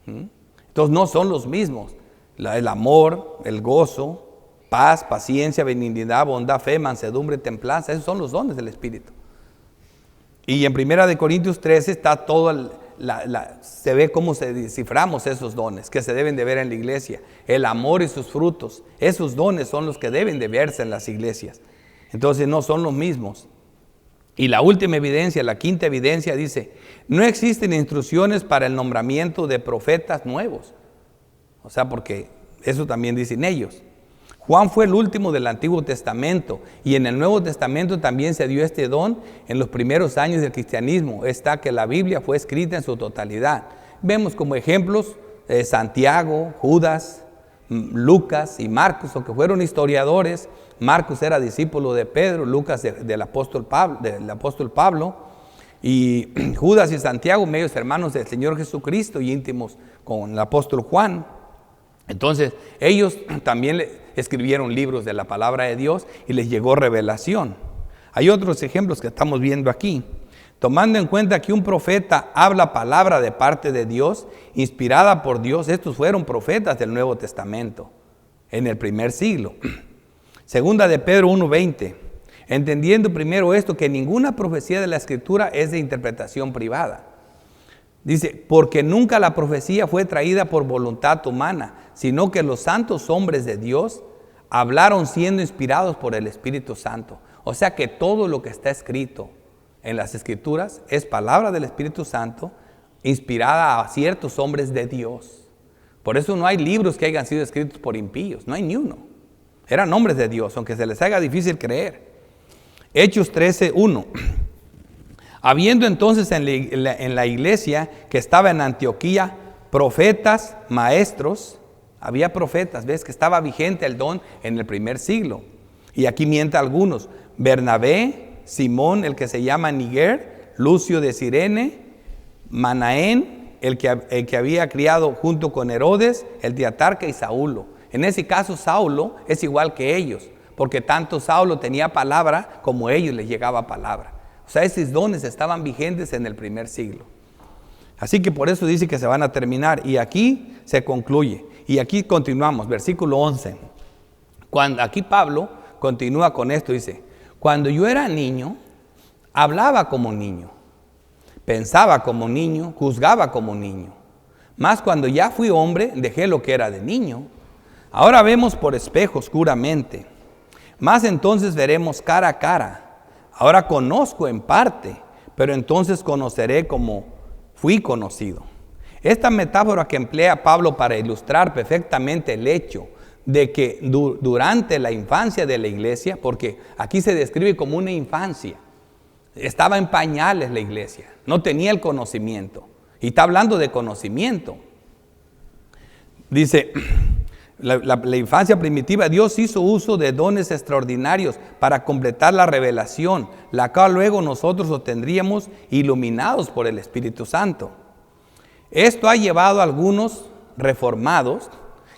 Entonces no son los mismos. El amor, el gozo, paz, paciencia, benignidad, bondad, fe, mansedumbre, templanza, esos son los dones del Espíritu. Y en 1 Corintios 13 está todo, se ve cómo desciframos esos dones que se deben de ver en la iglesia. El amor y sus frutos, esos dones son los que deben de verse en las iglesias. Entonces no son los mismos. Y la última evidencia, la quinta evidencia dice, no existen instrucciones para el nombramiento de profetas nuevos. O sea, porque eso también dicen ellos. Juan fue el último del Antiguo Testamento, y en el Nuevo Testamento también se dio este don en los primeros años del cristianismo. Está que la Biblia fue escrita en su totalidad. Vemos como ejemplos Santiago, Judas, Lucas y Marcos, que fueron historiadores. Marcos era discípulo de Pedro, Lucas del apóstol Pablo, y Judas y Santiago, medios hermanos del Señor Jesucristo y íntimos con el apóstol Juan. Entonces ellos también escribieron libros de la palabra de Dios y les llegó revelación. Hay otros ejemplos que estamos viendo aquí. Tomando en cuenta que un profeta habla palabra de parte de Dios, inspirada por Dios, estos fueron profetas del Nuevo Testamento en el primer siglo. Segunda de Pedro 1:20, entendiendo primero esto, que ninguna profecía de la Escritura es de interpretación privada. Dice, porque nunca la profecía fue traída por voluntad humana, sino que los santos hombres de Dios hablaron siendo inspirados por el Espíritu Santo. O sea que todo lo que está escrito en las Escrituras es palabra del Espíritu Santo, inspirada a ciertos hombres de Dios. Por eso no hay libros que hayan sido escritos por impíos, no hay ni uno. Eran hombres de Dios, aunque se les haga difícil creer. Hechos 13:1. Habiendo entonces en la iglesia que estaba en Antioquía profetas, maestros, había profetas, ves que estaba vigente el don en el primer siglo. Y aquí mienta algunos: Bernabé, Simón, el que se llama Niger, Lucio de Cirene, Manaén, el que había criado junto con Herodes, el diatarca, y Saulo. En ese caso Saulo es igual que ellos, porque tanto Saulo tenía palabra como ellos les llegaba palabra. O sea, esos dones estaban vigentes en el primer siglo. Así que por eso dice que se van a terminar. Y aquí se concluye. Y aquí continuamos, versículo 11. Aquí Pablo continúa con esto, dice: cuando yo era niño, hablaba como niño, pensaba como niño, juzgaba como niño. Mas cuando ya fui hombre, dejé lo que era de niño. Ahora vemos por espejo oscuramente, mas entonces veremos cara a cara. Ahora conozco en parte, pero entonces conoceré como fui conocido. Esta metáfora que emplea Pablo para ilustrar perfectamente el hecho de que durante la infancia de la iglesia, porque aquí se describe como una infancia, estaba en pañales la iglesia, no tenía el conocimiento, y está hablando de conocimiento. Dice, la infancia primitiva, Dios hizo uso de dones extraordinarios para completar la revelación, la cual luego nosotros obtendríamos iluminados por el Espíritu Santo. Esto ha llevado a algunos reformados,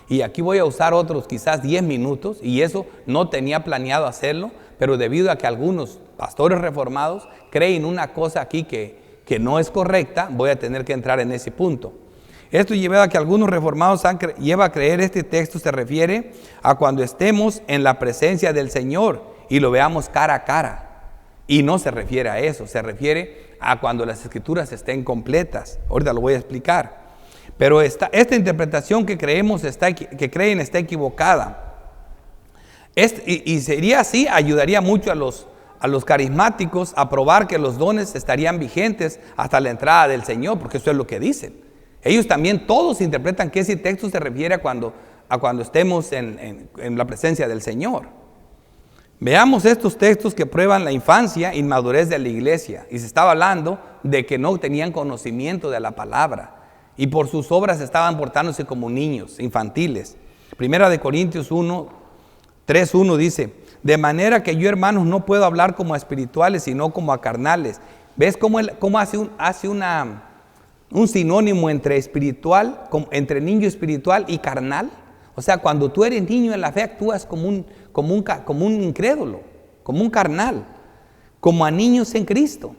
y aquí voy a usar otros quizás 10 minutos, y eso no tenía planeado hacerlo, pero debido a que algunos pastores reformados creen una cosa aquí que no es correcta, voy a tener que entrar en ese punto. Esto lleva a que algunos reformados lleva a creer este texto se refiere a cuando estemos en la presencia del Señor y lo veamos cara a cara. Y no se refiere a eso, se refiere a cuando las escrituras estén completas. Ahorita lo voy a explicar. Pero esta interpretación que creen está equivocada. Y sería así, ayudaría mucho a los carismáticos a probar que los dones estarían vigentes hasta la entrada del Señor, porque eso es lo que dicen. Ellos también todos interpretan que ese texto se refiere a cuando estemos en la presencia del Señor. Veamos estos textos que prueban la infancia, inmadurez de la iglesia. Y se estaba hablando de que no tenían conocimiento de la palabra. Y por sus obras estaban portándose como niños infantiles. Primera de Corintios 3:1 dice: de manera que yo, hermanos, no puedo hablar como a espirituales, sino como a carnales. ¿Ves cómo hace un sinónimo entre espiritual, entre niño espiritual y carnal? O sea, cuando tú eres niño en la fe, actúas como un incrédulo, como un carnal, como a niños en Cristo.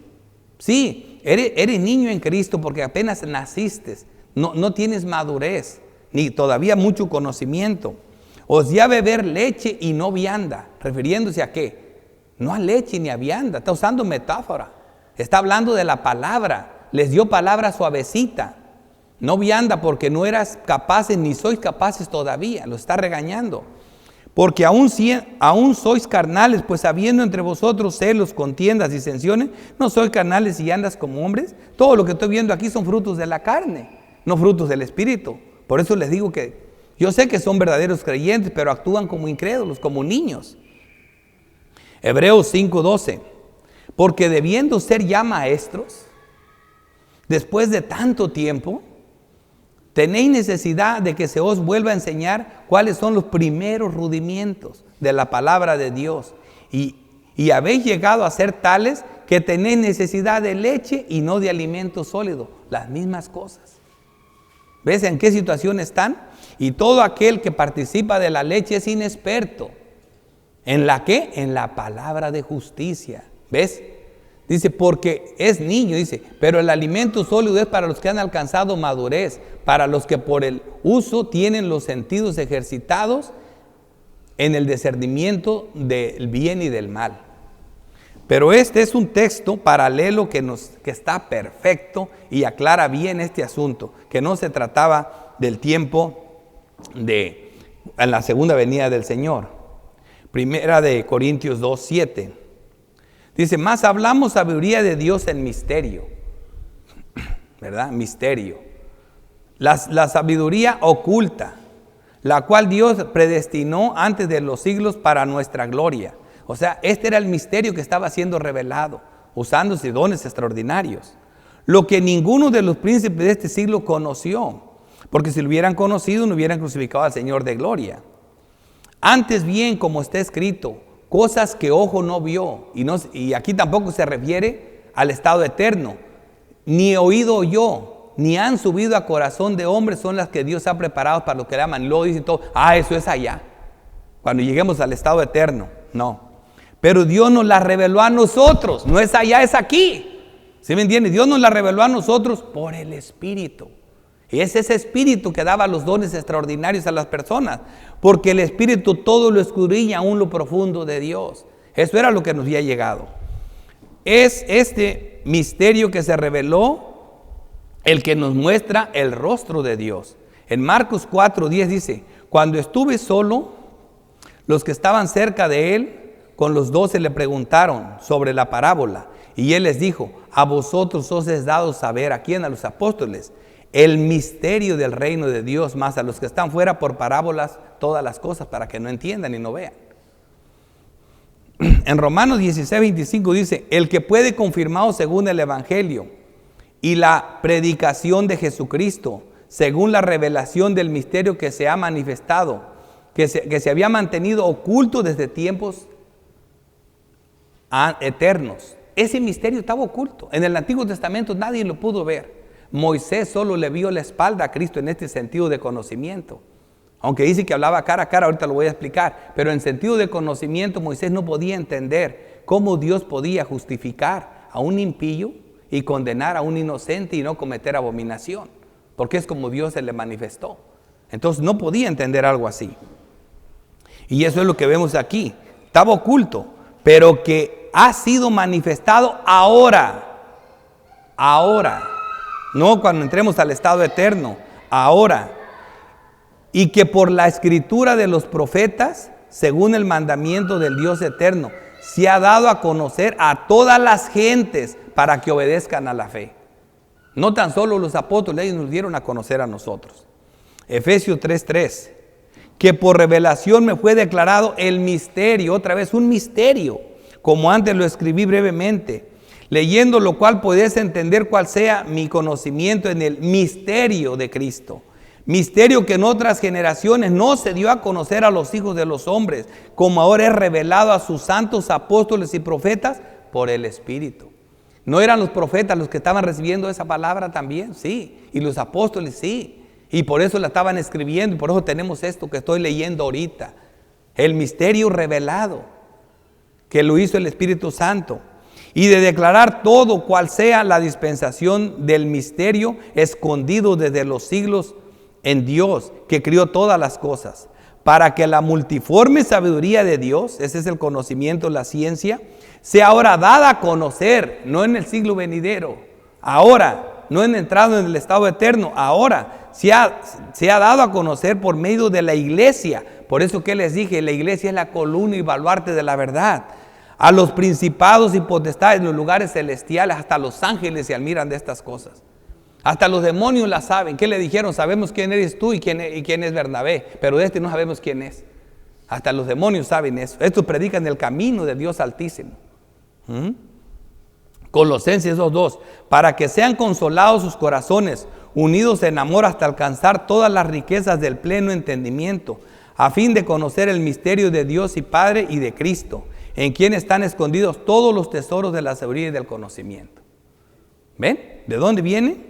Sí, eres niño en Cristo porque apenas naciste, no tienes madurez, ni todavía mucho conocimiento. Os di a beber leche y no vianda, refiriéndose a qué, no a leche ni a vianda, está usando metáfora, está hablando de la palabra, les dio palabra suavecita, no vianda porque no eras capaces ni sois capaces todavía, lo está regañando. Porque aún sois carnales, pues habiendo entre vosotros celos, contiendas, disensiones, no sois carnales y andas como hombres. Todo lo que estoy viendo aquí son frutos de la carne, no frutos del Espíritu. Por eso les digo que yo sé que son verdaderos creyentes, pero actúan como incrédulos, como niños. Hebreos 5:12. Porque debiendo ser ya maestros, después de tanto tiempo, tenéis necesidad de que se os vuelva a enseñar cuáles son los primeros rudimientos de la palabra de Dios. Y habéis llegado a ser tales que tenéis necesidad de leche y no de alimento sólido. Las mismas cosas. ¿Ves en qué situación están? Y todo aquel que participa de la leche es inexperto. ¿En la qué? En la palabra de justicia. ¿Ves? Dice, porque es niño, dice, pero el alimento sólido es para los que han alcanzado madurez, para los que por el uso tienen los sentidos ejercitados en el discernimiento del bien y del mal. Pero este es un texto paralelo que está perfecto y aclara bien este asunto, que no se trataba del tiempo en la segunda venida del Señor. Primera de Corintios 2:7. Dice, más hablamos sabiduría de Dios en misterio, ¿verdad? Misterio. La sabiduría oculta, la cual Dios predestinó antes de los siglos para nuestra gloria. O sea, este era el misterio que estaba siendo revelado, usándose dones extraordinarios. Lo que ninguno de los príncipes de este siglo conoció, porque si lo hubieran conocido no hubieran crucificado al Señor de gloria. Antes bien, como está escrito, cosas que ojo no vio, y aquí tampoco se refiere al estado eterno, ni oído oyó, ni han subido a corazón de hombre, son las que Dios ha preparado para los que le aman. Luego dicen todo, eso es allá, cuando lleguemos al estado eterno. No, pero Dios nos la reveló a nosotros, no es allá, es aquí. ¿Sí me entiende? Dios nos la reveló a nosotros por el Espíritu. Y es ese Espíritu que daba los dones extraordinarios a las personas, porque el Espíritu todo lo escudriña aún lo profundo de Dios. Eso era lo que nos había llegado. Es este misterio que se reveló el que nos muestra el rostro de Dios. En Marcos 4:10 dice, cuando estuve solo, los que estaban cerca de él, con los 12 le preguntaron sobre la parábola. Y él les dijo, a vosotros os es dado saber, ¿a quién? A los apóstoles, el misterio del reino de Dios, más a los que están fuera por parábolas todas las cosas para que no entiendan y no vean. En Romanos 16:25 dice, el que puede confirmado según el Evangelio y la predicación de Jesucristo, según la revelación del misterio que se ha manifestado, que se había mantenido oculto desde tiempos eternos. Ese misterio estaba oculto. En el Antiguo Testamento nadie lo pudo ver. Moisés solo le vio la espalda a Cristo en este sentido de conocimiento. Aunque dice que hablaba cara a cara, ahorita lo voy a explicar. Pero en sentido de conocimiento, Moisés no podía entender cómo Dios podía justificar a un impío y condenar a un inocente y no cometer abominación. Porque es como Dios se le manifestó. Entonces no podía entender algo así. Y eso es lo que vemos aquí. Estaba oculto, pero que ha sido manifestado ahora. Ahora. No cuando entremos al estado eterno, ahora. Y que por la escritura de los profetas, según el mandamiento del Dios eterno, se ha dado a conocer a todas las gentes para que obedezcan a la fe. No tan solo los apóstoles, ellos nos dieron a conocer a nosotros. Efesios 3:3, que por revelación me fue declarado el misterio, otra vez un misterio, como antes lo escribí brevemente, leyendo lo cual podés entender cuál sea mi conocimiento en el misterio de Cristo. Misterio que en otras generaciones no se dio a conocer a los hijos de los hombres, como ahora es revelado a sus santos apóstoles y profetas por el Espíritu. ¿No eran los profetas los que estaban recibiendo esa palabra también? Sí. Y los apóstoles, sí. Y por eso la estaban escribiendo, y por eso tenemos esto que estoy leyendo ahorita. El misterio revelado, que lo hizo el Espíritu Santo. Y de declarar todo cual sea la dispensación del misterio escondido desde los siglos en Dios, que crió todas las cosas, para que la multiforme sabiduría de Dios, ese es el conocimiento, la ciencia, sea ahora dada a conocer, no en el siglo venidero, ahora, no en entrado en el estado eterno, ahora se ha dado a conocer por medio de la iglesia. Por eso que les dije, la iglesia es la columna y baluarte de la verdad. A los principados y potestades en los lugares celestiales, hasta los ángeles se admiran de estas cosas. Hasta los demonios la saben. ¿Qué le dijeron? Sabemos quién eres tú y quién es Bernabé, pero de este no sabemos quién es. Hasta los demonios saben eso. Estos predican el camino de Dios Altísimo. Colosenses 2:2, para que sean consolados sus corazones, unidos en amor hasta alcanzar todas las riquezas del pleno entendimiento, a fin de conocer el misterio de Dios y Padre y de Cristo, en quien están escondidos todos los tesoros de la sabiduría y del conocimiento. ¿Ven? ¿De dónde viene?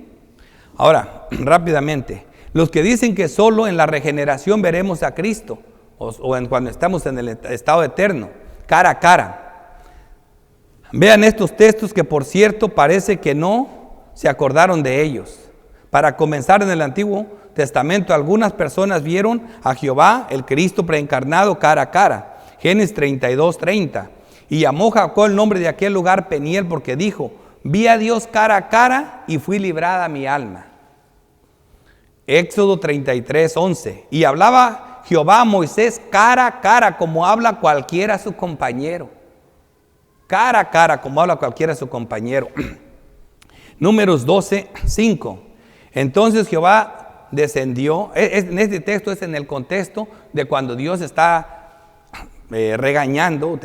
Ahora, rápidamente, los que dicen que solo en la regeneración veremos a Cristo, cuando estamos en el estado eterno, cara a cara. Vean estos textos que, por cierto, parece que no se acordaron de ellos. Para comenzar, en el Antiguo Testamento, algunas personas vieron a Jehová, el Cristo preencarnado, cara a cara. Génesis 32:30. Y llamó Jacob el nombre de aquel lugar Peniel, porque dijo: vi a Dios cara a cara y fui librada mi alma. Éxodo 33:11. Y hablaba Jehová a Moisés cara a cara, como habla cualquiera a su compañero. Cara a cara, como habla cualquiera a su compañero. Números 12:5. Entonces Jehová descendió. En este texto es en el contexto de cuando Dios está regañando,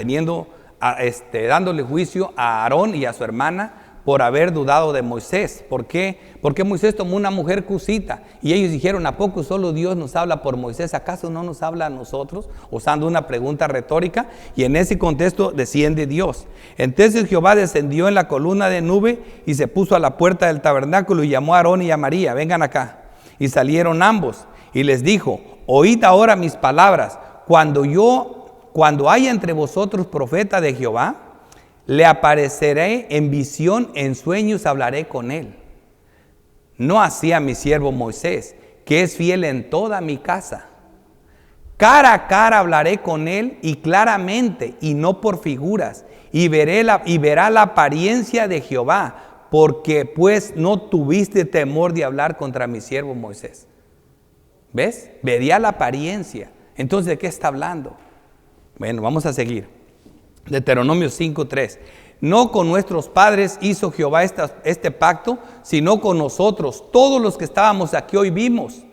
dándole juicio a Aarón y a su hermana por haber dudado de Moisés. ¿Por qué? Porque Moisés tomó una mujer cusita y ellos dijeron: ¿a poco solo Dios nos habla por Moisés? ¿Acaso no nos habla a nosotros? Usando una pregunta retórica, y en ese contexto desciende Dios. Entonces Jehová descendió en la columna de nube y se puso a la puerta del tabernáculo y llamó a Aarón y a María: vengan acá. Y salieron ambos y les dijo: oíd ahora mis palabras. Cuando haya entre vosotros profeta de Jehová, le apareceré en visión, en sueños hablaré con él. No así a mi siervo Moisés, que es fiel en toda mi casa. Cara a cara hablaré con él y claramente, y no por figuras, y verá la apariencia de Jehová, porque pues no tuviste temor de hablar contra mi siervo Moisés. ¿Ves? Vería la apariencia. Entonces, ¿de qué está hablando? Bueno, vamos a seguir. Deuteronomio 5:3. No con nuestros padres hizo Jehová este pacto, sino con nosotros, todos los que estábamos aquí hoy vivos,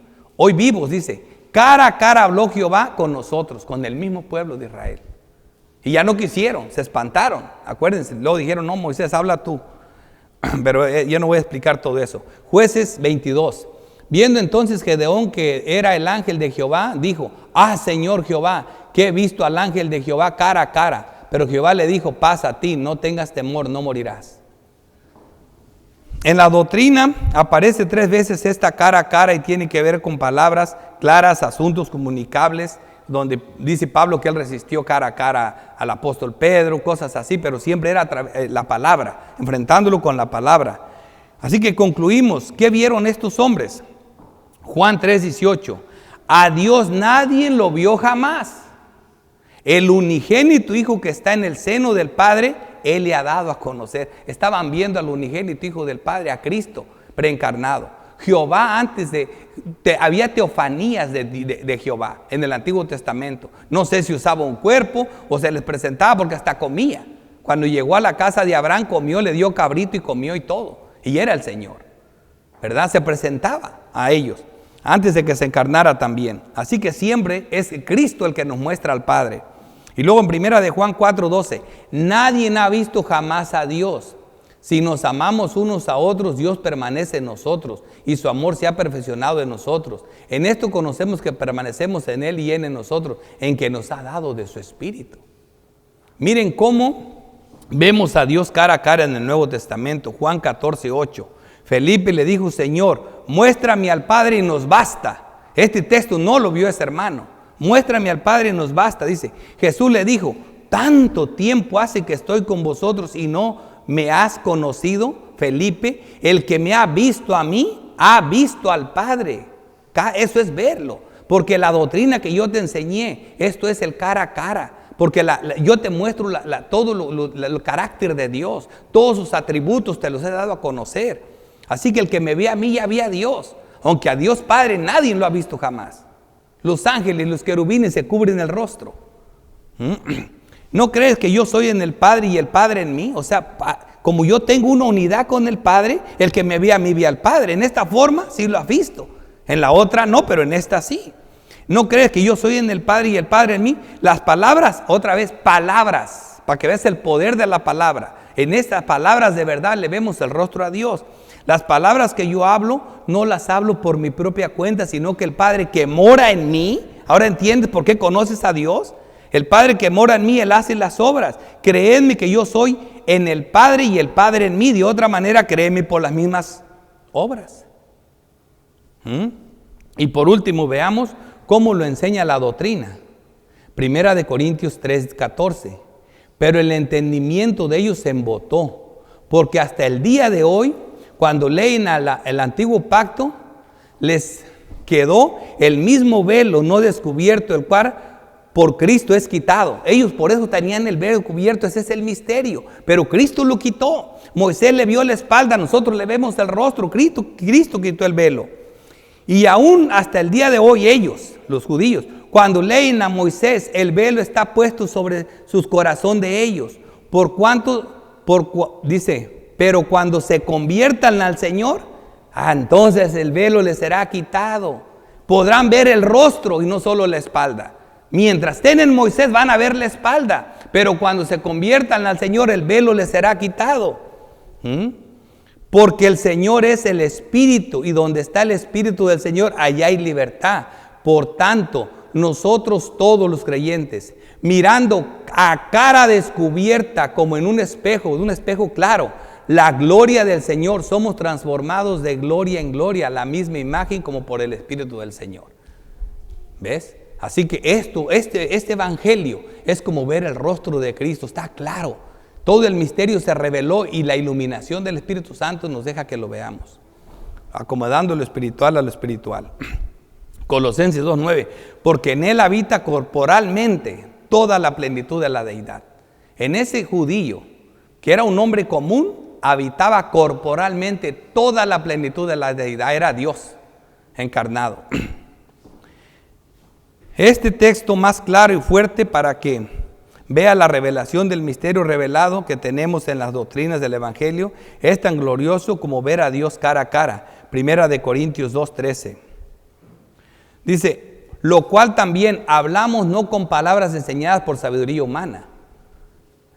dice. Cara a cara habló Jehová con nosotros, con el mismo pueblo de Israel. Y ya no quisieron, se espantaron. Acuérdense, luego dijeron: no, Moisés, habla tú. Pero yo no voy a explicar todo eso. Jueces 22. Viendo entonces Gedeón que era el ángel de Jehová, dijo: ah, Señor Jehová, que he visto al ángel de Jehová cara a cara. Pero Jehová le dijo: pasa a ti, no tengas temor, no morirás. En la doctrina aparece 3 veces esta cara a cara y tiene que ver con palabras claras, asuntos comunicables, donde dice Pablo que él resistió cara a cara al apóstol Pedro, cosas así, pero siempre era la palabra, enfrentándolo con la palabra. Así que concluimos, ¿qué vieron estos hombres? Juan 3:18. A Dios nadie lo vio jamás. El unigénito Hijo que está en el seno del Padre, Él le ha dado a conocer. Estaban viendo al unigénito Hijo del Padre, a Cristo preencarnado. Jehová había teofanías de Jehová en el Antiguo Testamento. No sé si usaba un cuerpo o se les presentaba, porque hasta comía. Cuando llegó a la casa de Abraham comió, le dio cabrito y comió y todo. Y era el Señor. ¿verdad? Se presentaba a ellos antes de que se encarnara también. Así que siempre es Cristo el que nos muestra al Padre. Y luego en 1 de Juan 4:12, nadie ha visto jamás a Dios. Si nos amamos unos a otros, Dios permanece en nosotros y su amor se ha perfeccionado en nosotros. En esto conocemos que permanecemos en Él y Él en nosotros, en que nos ha dado de su Espíritu. Miren cómo vemos a Dios cara a cara en el Nuevo Testamento. Juan 14:8. Felipe le dijo, Señor, muéstrame al Padre y nos basta. Este texto no lo vio ese hermano. Muéstrame al Padre y nos basta. Dice, Jesús le dijo, tanto tiempo hace que estoy con vosotros y no me has conocido, Felipe. El que me ha visto a mí, ha visto al Padre. Eso es verlo. Porque la doctrina que yo te enseñé, esto es el cara a cara. Porque yo te muestro todo el carácter de Dios. Todos sus atributos te los he dado a conocer. Así que el que me ve a mí ya ve a Dios. Aunque a Dios Padre nadie lo ha visto jamás. Los ángeles y los querubines se cubren el rostro. ¿No crees que yo soy en el Padre y el Padre en mí? O sea, como yo tengo una unidad con el Padre, el que me ve a mí ve al Padre. En esta forma sí lo has visto. En la otra no, pero en esta sí. ¿No crees que yo soy en el Padre y el Padre en mí? Las palabras, otra vez, palabras, para que veas el poder de la palabra. En estas palabras de verdad le vemos el rostro a Dios. Las palabras que yo hablo, no las hablo por mi propia cuenta, sino que el Padre que mora en mí, ¿ahora entiendes por qué conoces a Dios? El Padre que mora en mí, Él hace las obras. Creedme que yo soy en el Padre y el Padre en mí. De otra manera, créeme por las mismas obras. Y por último, veamos cómo lo enseña la doctrina. 1 de Corintios 3:14. Pero el entendimiento de ellos se embotó, porque hasta el día de hoy, cuando leen el antiguo pacto, les quedó el mismo velo no descubierto, el cual por Cristo es quitado. Ellos por eso tenían el velo cubierto, ese es el misterio. Pero Cristo lo quitó. Moisés le vio la espalda, nosotros le vemos el rostro. Cristo quitó el velo. Y aún hasta el día de hoy ellos, los judíos, cuando leen a Moisés, el velo está puesto sobre sus corazones de ellos. Dice, pero cuando se conviertan al Señor, entonces el velo les será quitado. Podrán ver el rostro y no solo la espalda. Mientras estén en Moisés van a ver la espalda, pero cuando se conviertan al Señor el velo les será quitado. Porque el Señor es el Espíritu y donde está el Espíritu del Señor, allá hay libertad. Por tanto, nosotros todos los creyentes, mirando a cara descubierta como en un espejo claro, la gloria del Señor, somos transformados de gloria en gloria, a la misma imagen como por el Espíritu del Señor. ¿Ves? Así que este evangelio es como ver el rostro de Cristo, está claro. Todo el misterio se reveló y la iluminación del Espíritu Santo nos deja que lo veamos. Acomodando lo espiritual a lo espiritual. Colosenses 2:9, porque en Él habita corporalmente toda la plenitud de la deidad. En ese judío, que era un hombre común, habitaba corporalmente toda la plenitud de la deidad, era Dios encarnado. Este texto más claro y fuerte para que vea la revelación del misterio revelado que tenemos en las doctrinas del Evangelio es tan glorioso como ver a Dios cara a cara. 1 de Corintios 2:13. Dice, lo cual también hablamos no con palabras enseñadas por sabiduría humana.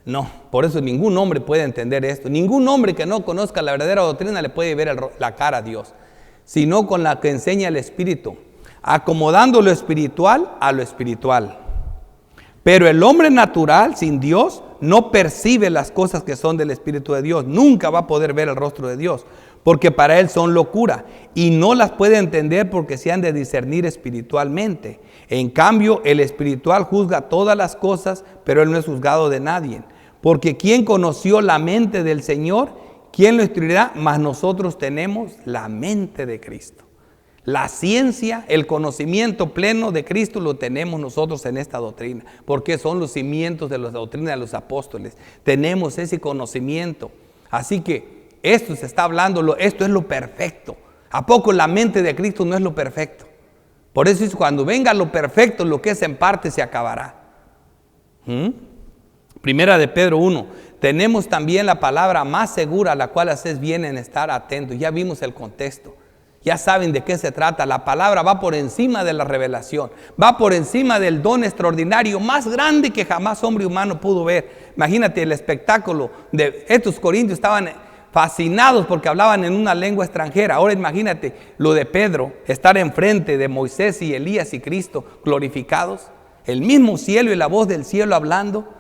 No, por eso ningún hombre puede entender esto. Ningún hombre que no conozca la verdadera doctrina le puede ver la cara a Dios, sino con la que enseña el Espíritu, acomodando lo espiritual a lo espiritual. Pero el hombre natural, sin Dios, no percibe las cosas que son del Espíritu de Dios. Nunca va a poder ver el rostro de Dios, porque para él son locura, y no las puede entender porque se han de discernir espiritualmente. En cambio, el espiritual juzga todas las cosas, pero él no es juzgado de nadie. Porque ¿quién conoció la mente del Señor? ¿Quién lo instruirá? Mas nosotros tenemos la mente de Cristo. La ciencia, el conocimiento pleno de Cristo lo tenemos nosotros en esta doctrina, porque son los cimientos de la doctrina de los apóstoles. Tenemos ese conocimiento. Así que esto se está hablando, esto es lo perfecto. ¿A poco la mente de Cristo no es lo perfecto? Por eso es cuando venga lo perfecto, lo que es en parte se acabará. Primera de Pedro 1, tenemos también la palabra más segura, a la cual haces bien en estar atentos. Ya vimos el contexto. Ya saben de qué se trata. La palabra va por encima de la revelación. Va por encima del don extraordinario más grande que jamás hombre humano pudo ver. Imagínate el espectáculo de estos corintios. Estaban fascinados porque hablaban en una lengua extranjera. Ahora imagínate lo de Pedro, estar enfrente de Moisés y Elías y Cristo glorificados. El mismo cielo y la voz del cielo hablando.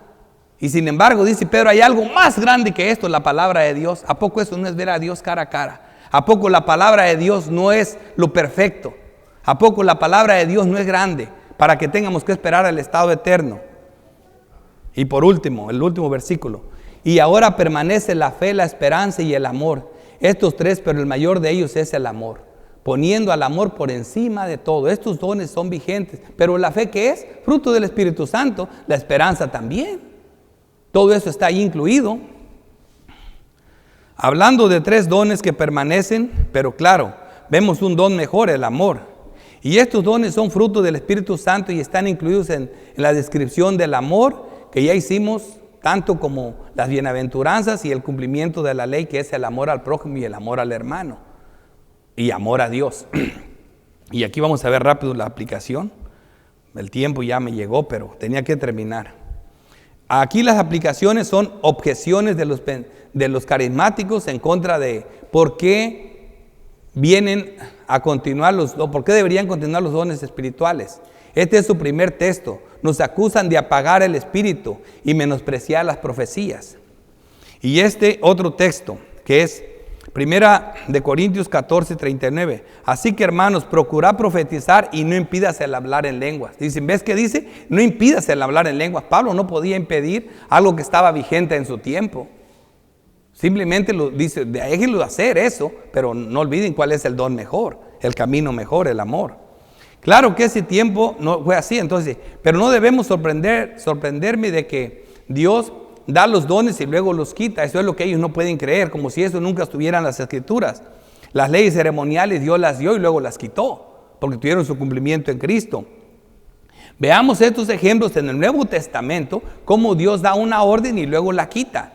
Y sin embargo dice Pedro, hay algo más grande que esto, la palabra de Dios. ¿A poco eso no es ver a Dios cara a cara? ¿A poco la palabra de Dios no es lo perfecto? ¿A poco la palabra de Dios no es grande para que tengamos que esperar al estado eterno? Y por último, el último versículo. Y ahora permanece la fe, la esperanza y el amor. Estos tres, pero el mayor de ellos es el amor. Poniendo al amor por encima de todo. Estos dones son vigentes. Pero la fe, ¿qué es? Fruto del Espíritu Santo. La esperanza también. Todo eso está ahí incluido. Hablando de tres dones que permanecen, pero claro, vemos un don mejor, el amor. Y estos dones son fruto del Espíritu Santo y están incluidos en la descripción del amor que ya hicimos, tanto como las bienaventuranzas y el cumplimiento de la ley, que es el amor al prójimo y el amor al hermano. Y amor a Dios. Y aquí vamos a ver rápido la aplicación. El tiempo ya me llegó, pero tenía que terminar. Aquí las aplicaciones son objeciones de los carismáticos en contra de por qué vienen a continuar por qué deberían continuar los dones espirituales. Este es su primer texto. Nos acusan de apagar el espíritu y menospreciar las profecías. Y este otro texto, que es Primera de Corintios 14:39. Así que, hermanos, procurad profetizar y no impidas el hablar en lenguas. Dicen, ¿ves qué dice? No impidas el hablar en lenguas. Pablo no podía impedir algo que estaba vigente en su tiempo. Simplemente lo dice, déjenlo hacer eso, pero no olviden cuál es el don mejor, el camino mejor, el amor. Claro que ese tiempo no fue así, entonces, pero no debemos sorprenderme de que Dios da los dones y luego los quita. Eso es lo que ellos no pueden creer, como si eso nunca estuviera en las Escrituras. Las leyes ceremoniales Dios las dio y luego las quitó, porque tuvieron su cumplimiento en Cristo. Veamos estos ejemplos en el Nuevo Testamento, cómo Dios da una orden y luego la quita,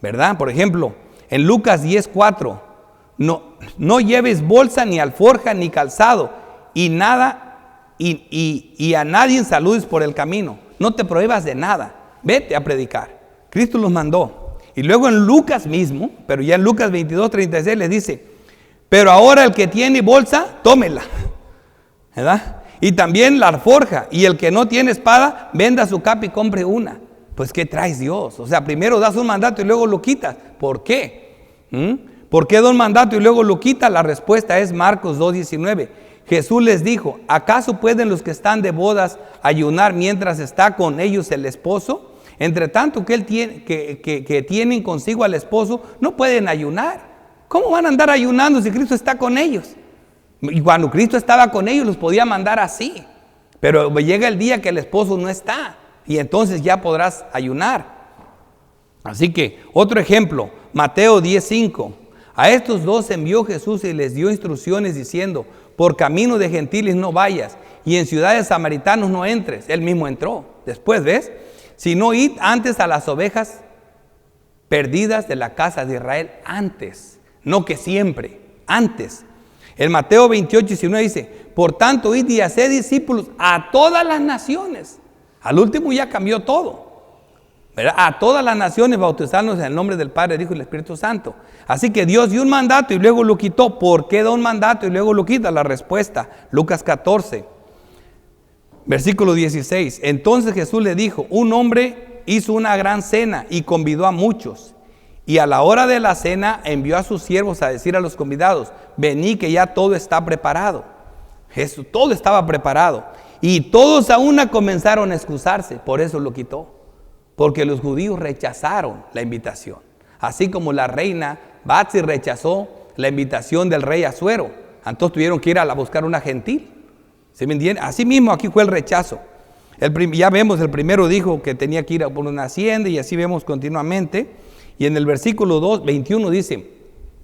¿verdad? Por ejemplo, en Lucas 10:4, no lleves bolsa, ni alforja, ni calzado, y a nadie saludes por el camino. No te prohíbas de nada, vete a predicar. Cristo los mandó. Y luego en Lucas mismo, pero ya en Lucas 22:36 les dice, pero ahora el que tiene bolsa, tómela, ¿verdad? Y también la alforja, y el que no tiene espada, venda su capa y compre una. Pues ¿qué traes Dios? O sea, primero das un mandato y luego lo quitas. ¿Por qué? ¿Por qué da un mandato y luego lo quita? La respuesta es Marcos 2:19. Jesús les dijo, ¿acaso pueden los que están de bodas ayunar mientras está con ellos el esposo? Entre tanto que tienen consigo al esposo, no pueden ayunar. ¿Cómo van a andar ayunando si Cristo está con ellos? Y cuando Cristo estaba con ellos los podía mandar así. Pero llega el día que el esposo no está y entonces ya podrás ayunar. Así que otro ejemplo, Mateo 10:5. A estos dos envió Jesús y les dio instrucciones diciendo, por camino de gentiles no vayas y en ciudades samaritanos no entres. Él mismo entró. Después, ¿ves? Sino id antes a las ovejas perdidas de la casa de Israel, antes, no que siempre, antes. En Mateo 28:19 dice, por tanto id y haced discípulos a todas las naciones. Al último ya cambió todo, ¿verdad? A todas las naciones bautizarnos en el nombre del Padre, del Hijo y del Espíritu Santo. Así que Dios dio un mandato y luego lo quitó. ¿Por qué da un mandato y luego lo quita? La respuesta, Lucas 14. Versículo 16, entonces Jesús le dijo, un hombre hizo una gran cena y convidó a muchos. Y a la hora de la cena envió a sus siervos a decir a los convidados, venid que ya todo está preparado. Jesús, todo estaba preparado. Y todos a una comenzaron a excusarse, por eso lo quitó. Porque los judíos rechazaron la invitación. Así como la reina Batsi rechazó la invitación del rey Asuero. Entonces tuvieron que ir a buscar una gentil. ¿Se me entiende? Así mismo aquí fue el rechazo. Ya vemos, el primero dijo que tenía que ir a por una hacienda y así vemos continuamente. Y en el versículo 21 dice,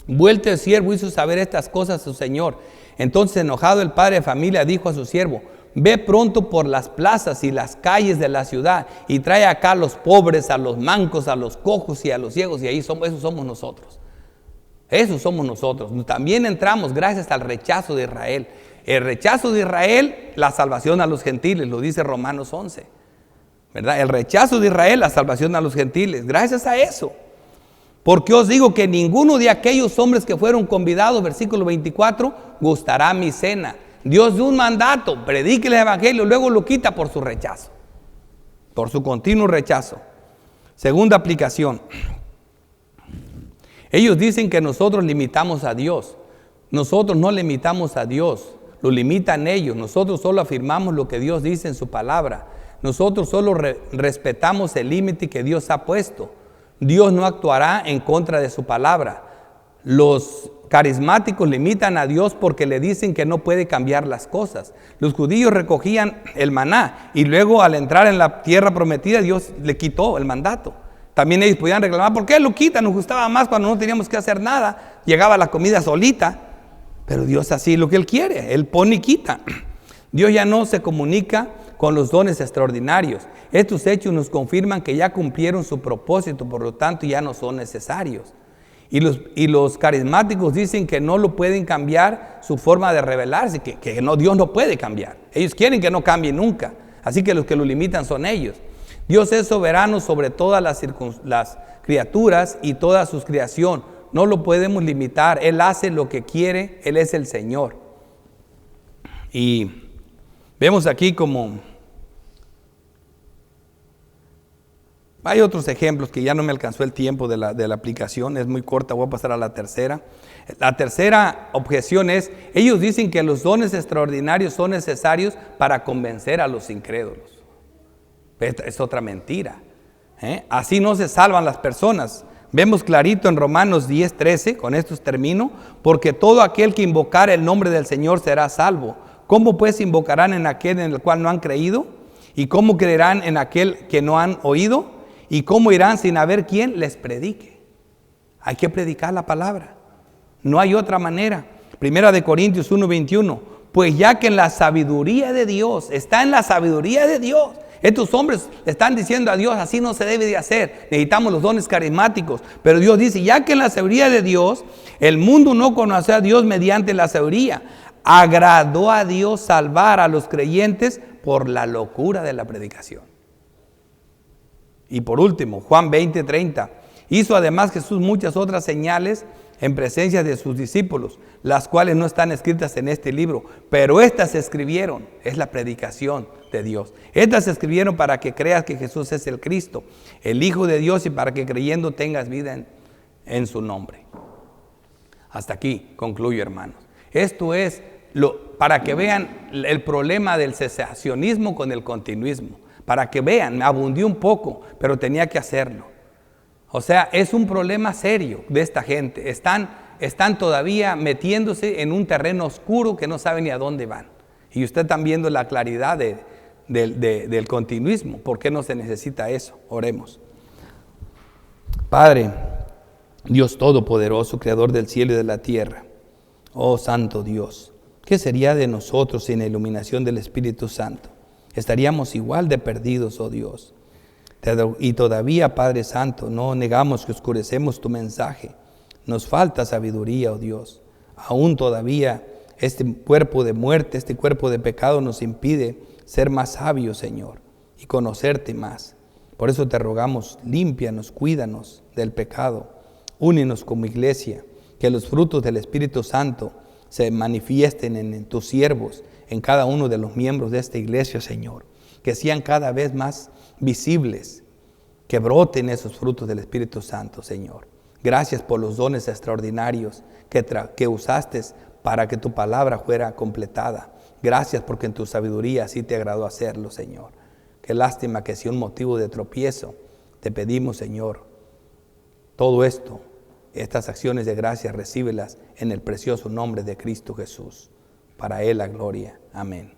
vuelto el siervo hizo saber estas cosas a su señor. Entonces enojado el padre de familia dijo a su siervo, ve pronto por las plazas y las calles de la ciudad y trae acá a los pobres, a los mancos, a los cojos y a los ciegos, y ahí esos somos nosotros. Esos somos nosotros. También entramos gracias al rechazo de Israel. El rechazo de Israel, la salvación a los gentiles, lo dice Romanos 11. ¿Verdad? El rechazo de Israel, la salvación a los gentiles. Gracias a eso. Porque os digo que ninguno de aquellos hombres que fueron convidados, versículo 24, gustará mi cena. Dios dio un mandato, predique el evangelio, luego lo quita por su rechazo. Por su continuo rechazo. Segunda aplicación. Ellos dicen que nosotros limitamos a Dios. Nosotros no limitamos a Dios, lo limitan ellos. Nosotros solo afirmamos lo que Dios dice en su palabra. Nosotros solo respetamos el límite que Dios ha puesto. Dios no actuará en contra de su palabra. Los carismáticos limitan a Dios porque le dicen que no puede cambiar las cosas. Los judíos recogían el maná y luego al entrar en la tierra prometida Dios le quitó el mandato. También ellos podían reclamar, ¿por qué lo quitan? Nos gustaba más cuando no teníamos que hacer nada. Llegaba la comida solita. Pero Dios así lo que Él quiere. Él pone y quita. Dios ya no se comunica con los dones extraordinarios. Estos hechos nos confirman que ya cumplieron su propósito, por lo tanto ya no son necesarios. Y los carismáticos dicen que no lo pueden cambiar su forma de revelarse, que no, Dios no puede cambiar. Ellos quieren que no cambie nunca. Así que los que lo limitan son ellos. Dios es soberano sobre todas las criaturas y toda su creación. No lo podemos limitar. Él hace lo que quiere. Él es el Señor. Y vemos aquí como hay otros ejemplos que ya no me alcanzó el tiempo de la aplicación. Es muy corta, voy a pasar a la tercera. La tercera objeción es, ellos dicen que los dones extraordinarios son necesarios para convencer a los incrédulos. Esta es otra mentira. Así no se salvan las personas. Vemos clarito en Romanos 10:13, con estos termino, porque todo aquel que invocare el nombre del Señor será salvo. ¿Cómo pues invocarán en aquel en el cual no han creído? ¿Y cómo creerán en aquel que no han oído? ¿Y cómo irán sin haber quien les predique? Hay que predicar la palabra. No hay otra manera. Primera de Corintios 1:21, pues ya que en la sabiduría de Dios, está en la sabiduría de Dios. Estos hombres le están diciendo a Dios, así no se debe de hacer. Necesitamos los dones carismáticos. Pero Dios dice, ya que en la sabiduría de Dios, el mundo no conoció a Dios mediante la sabiduría. Agradó a Dios salvar a los creyentes por la locura de la predicación. Y por último, Juan 20:30. Hizo además Jesús muchas otras señales en presencia de sus discípulos, las cuales no están escritas en este libro, pero estas se escribieron, es la predicación de Dios. Estas se escribieron para que creas que Jesús es el Cristo, el Hijo de Dios, y para que creyendo tengas vida en su nombre. Hasta aquí concluyo, hermanos. Esto es para que vean el problema del cesacionismo con el continuismo. Para que vean, me abundé un poco, pero tenía que hacerlo. O sea, es un problema serio de esta gente. Están todavía metiéndose en un terreno oscuro que no saben ni a dónde van. Y usted está viendo la claridad del continuismo. ¿Por qué no se necesita eso? Oremos. Padre, Dios Todopoderoso, Creador del cielo y de la tierra. Oh Santo Dios, ¿qué sería de nosotros sin la iluminación del Espíritu Santo? Estaríamos igual de perdidos, oh Dios. Y todavía, Padre Santo, no negamos que oscurecemos tu mensaje. Nos falta sabiduría, oh Dios. Aún todavía este cuerpo de muerte, este cuerpo de pecado nos impide ser más sabios, Señor, y conocerte más. Por eso te rogamos, límpianos, cuídanos del pecado. Únenos como iglesia, que los frutos del Espíritu Santo se manifiesten en tus siervos, en cada uno de los miembros de esta iglesia, Señor. Que sean cada vez más visibles, que broten esos frutos del Espíritu Santo, Señor. Gracias por los dones extraordinarios que usaste para que tu palabra fuera completada. Gracias porque en tu sabiduría sí te agradó hacerlo, Señor. Qué lástima que sea un motivo de tropiezo. Te pedimos, Señor, todo esto, estas acciones de gracia, recíbelas en el precioso nombre de Cristo Jesús. Para Él la gloria. Amén.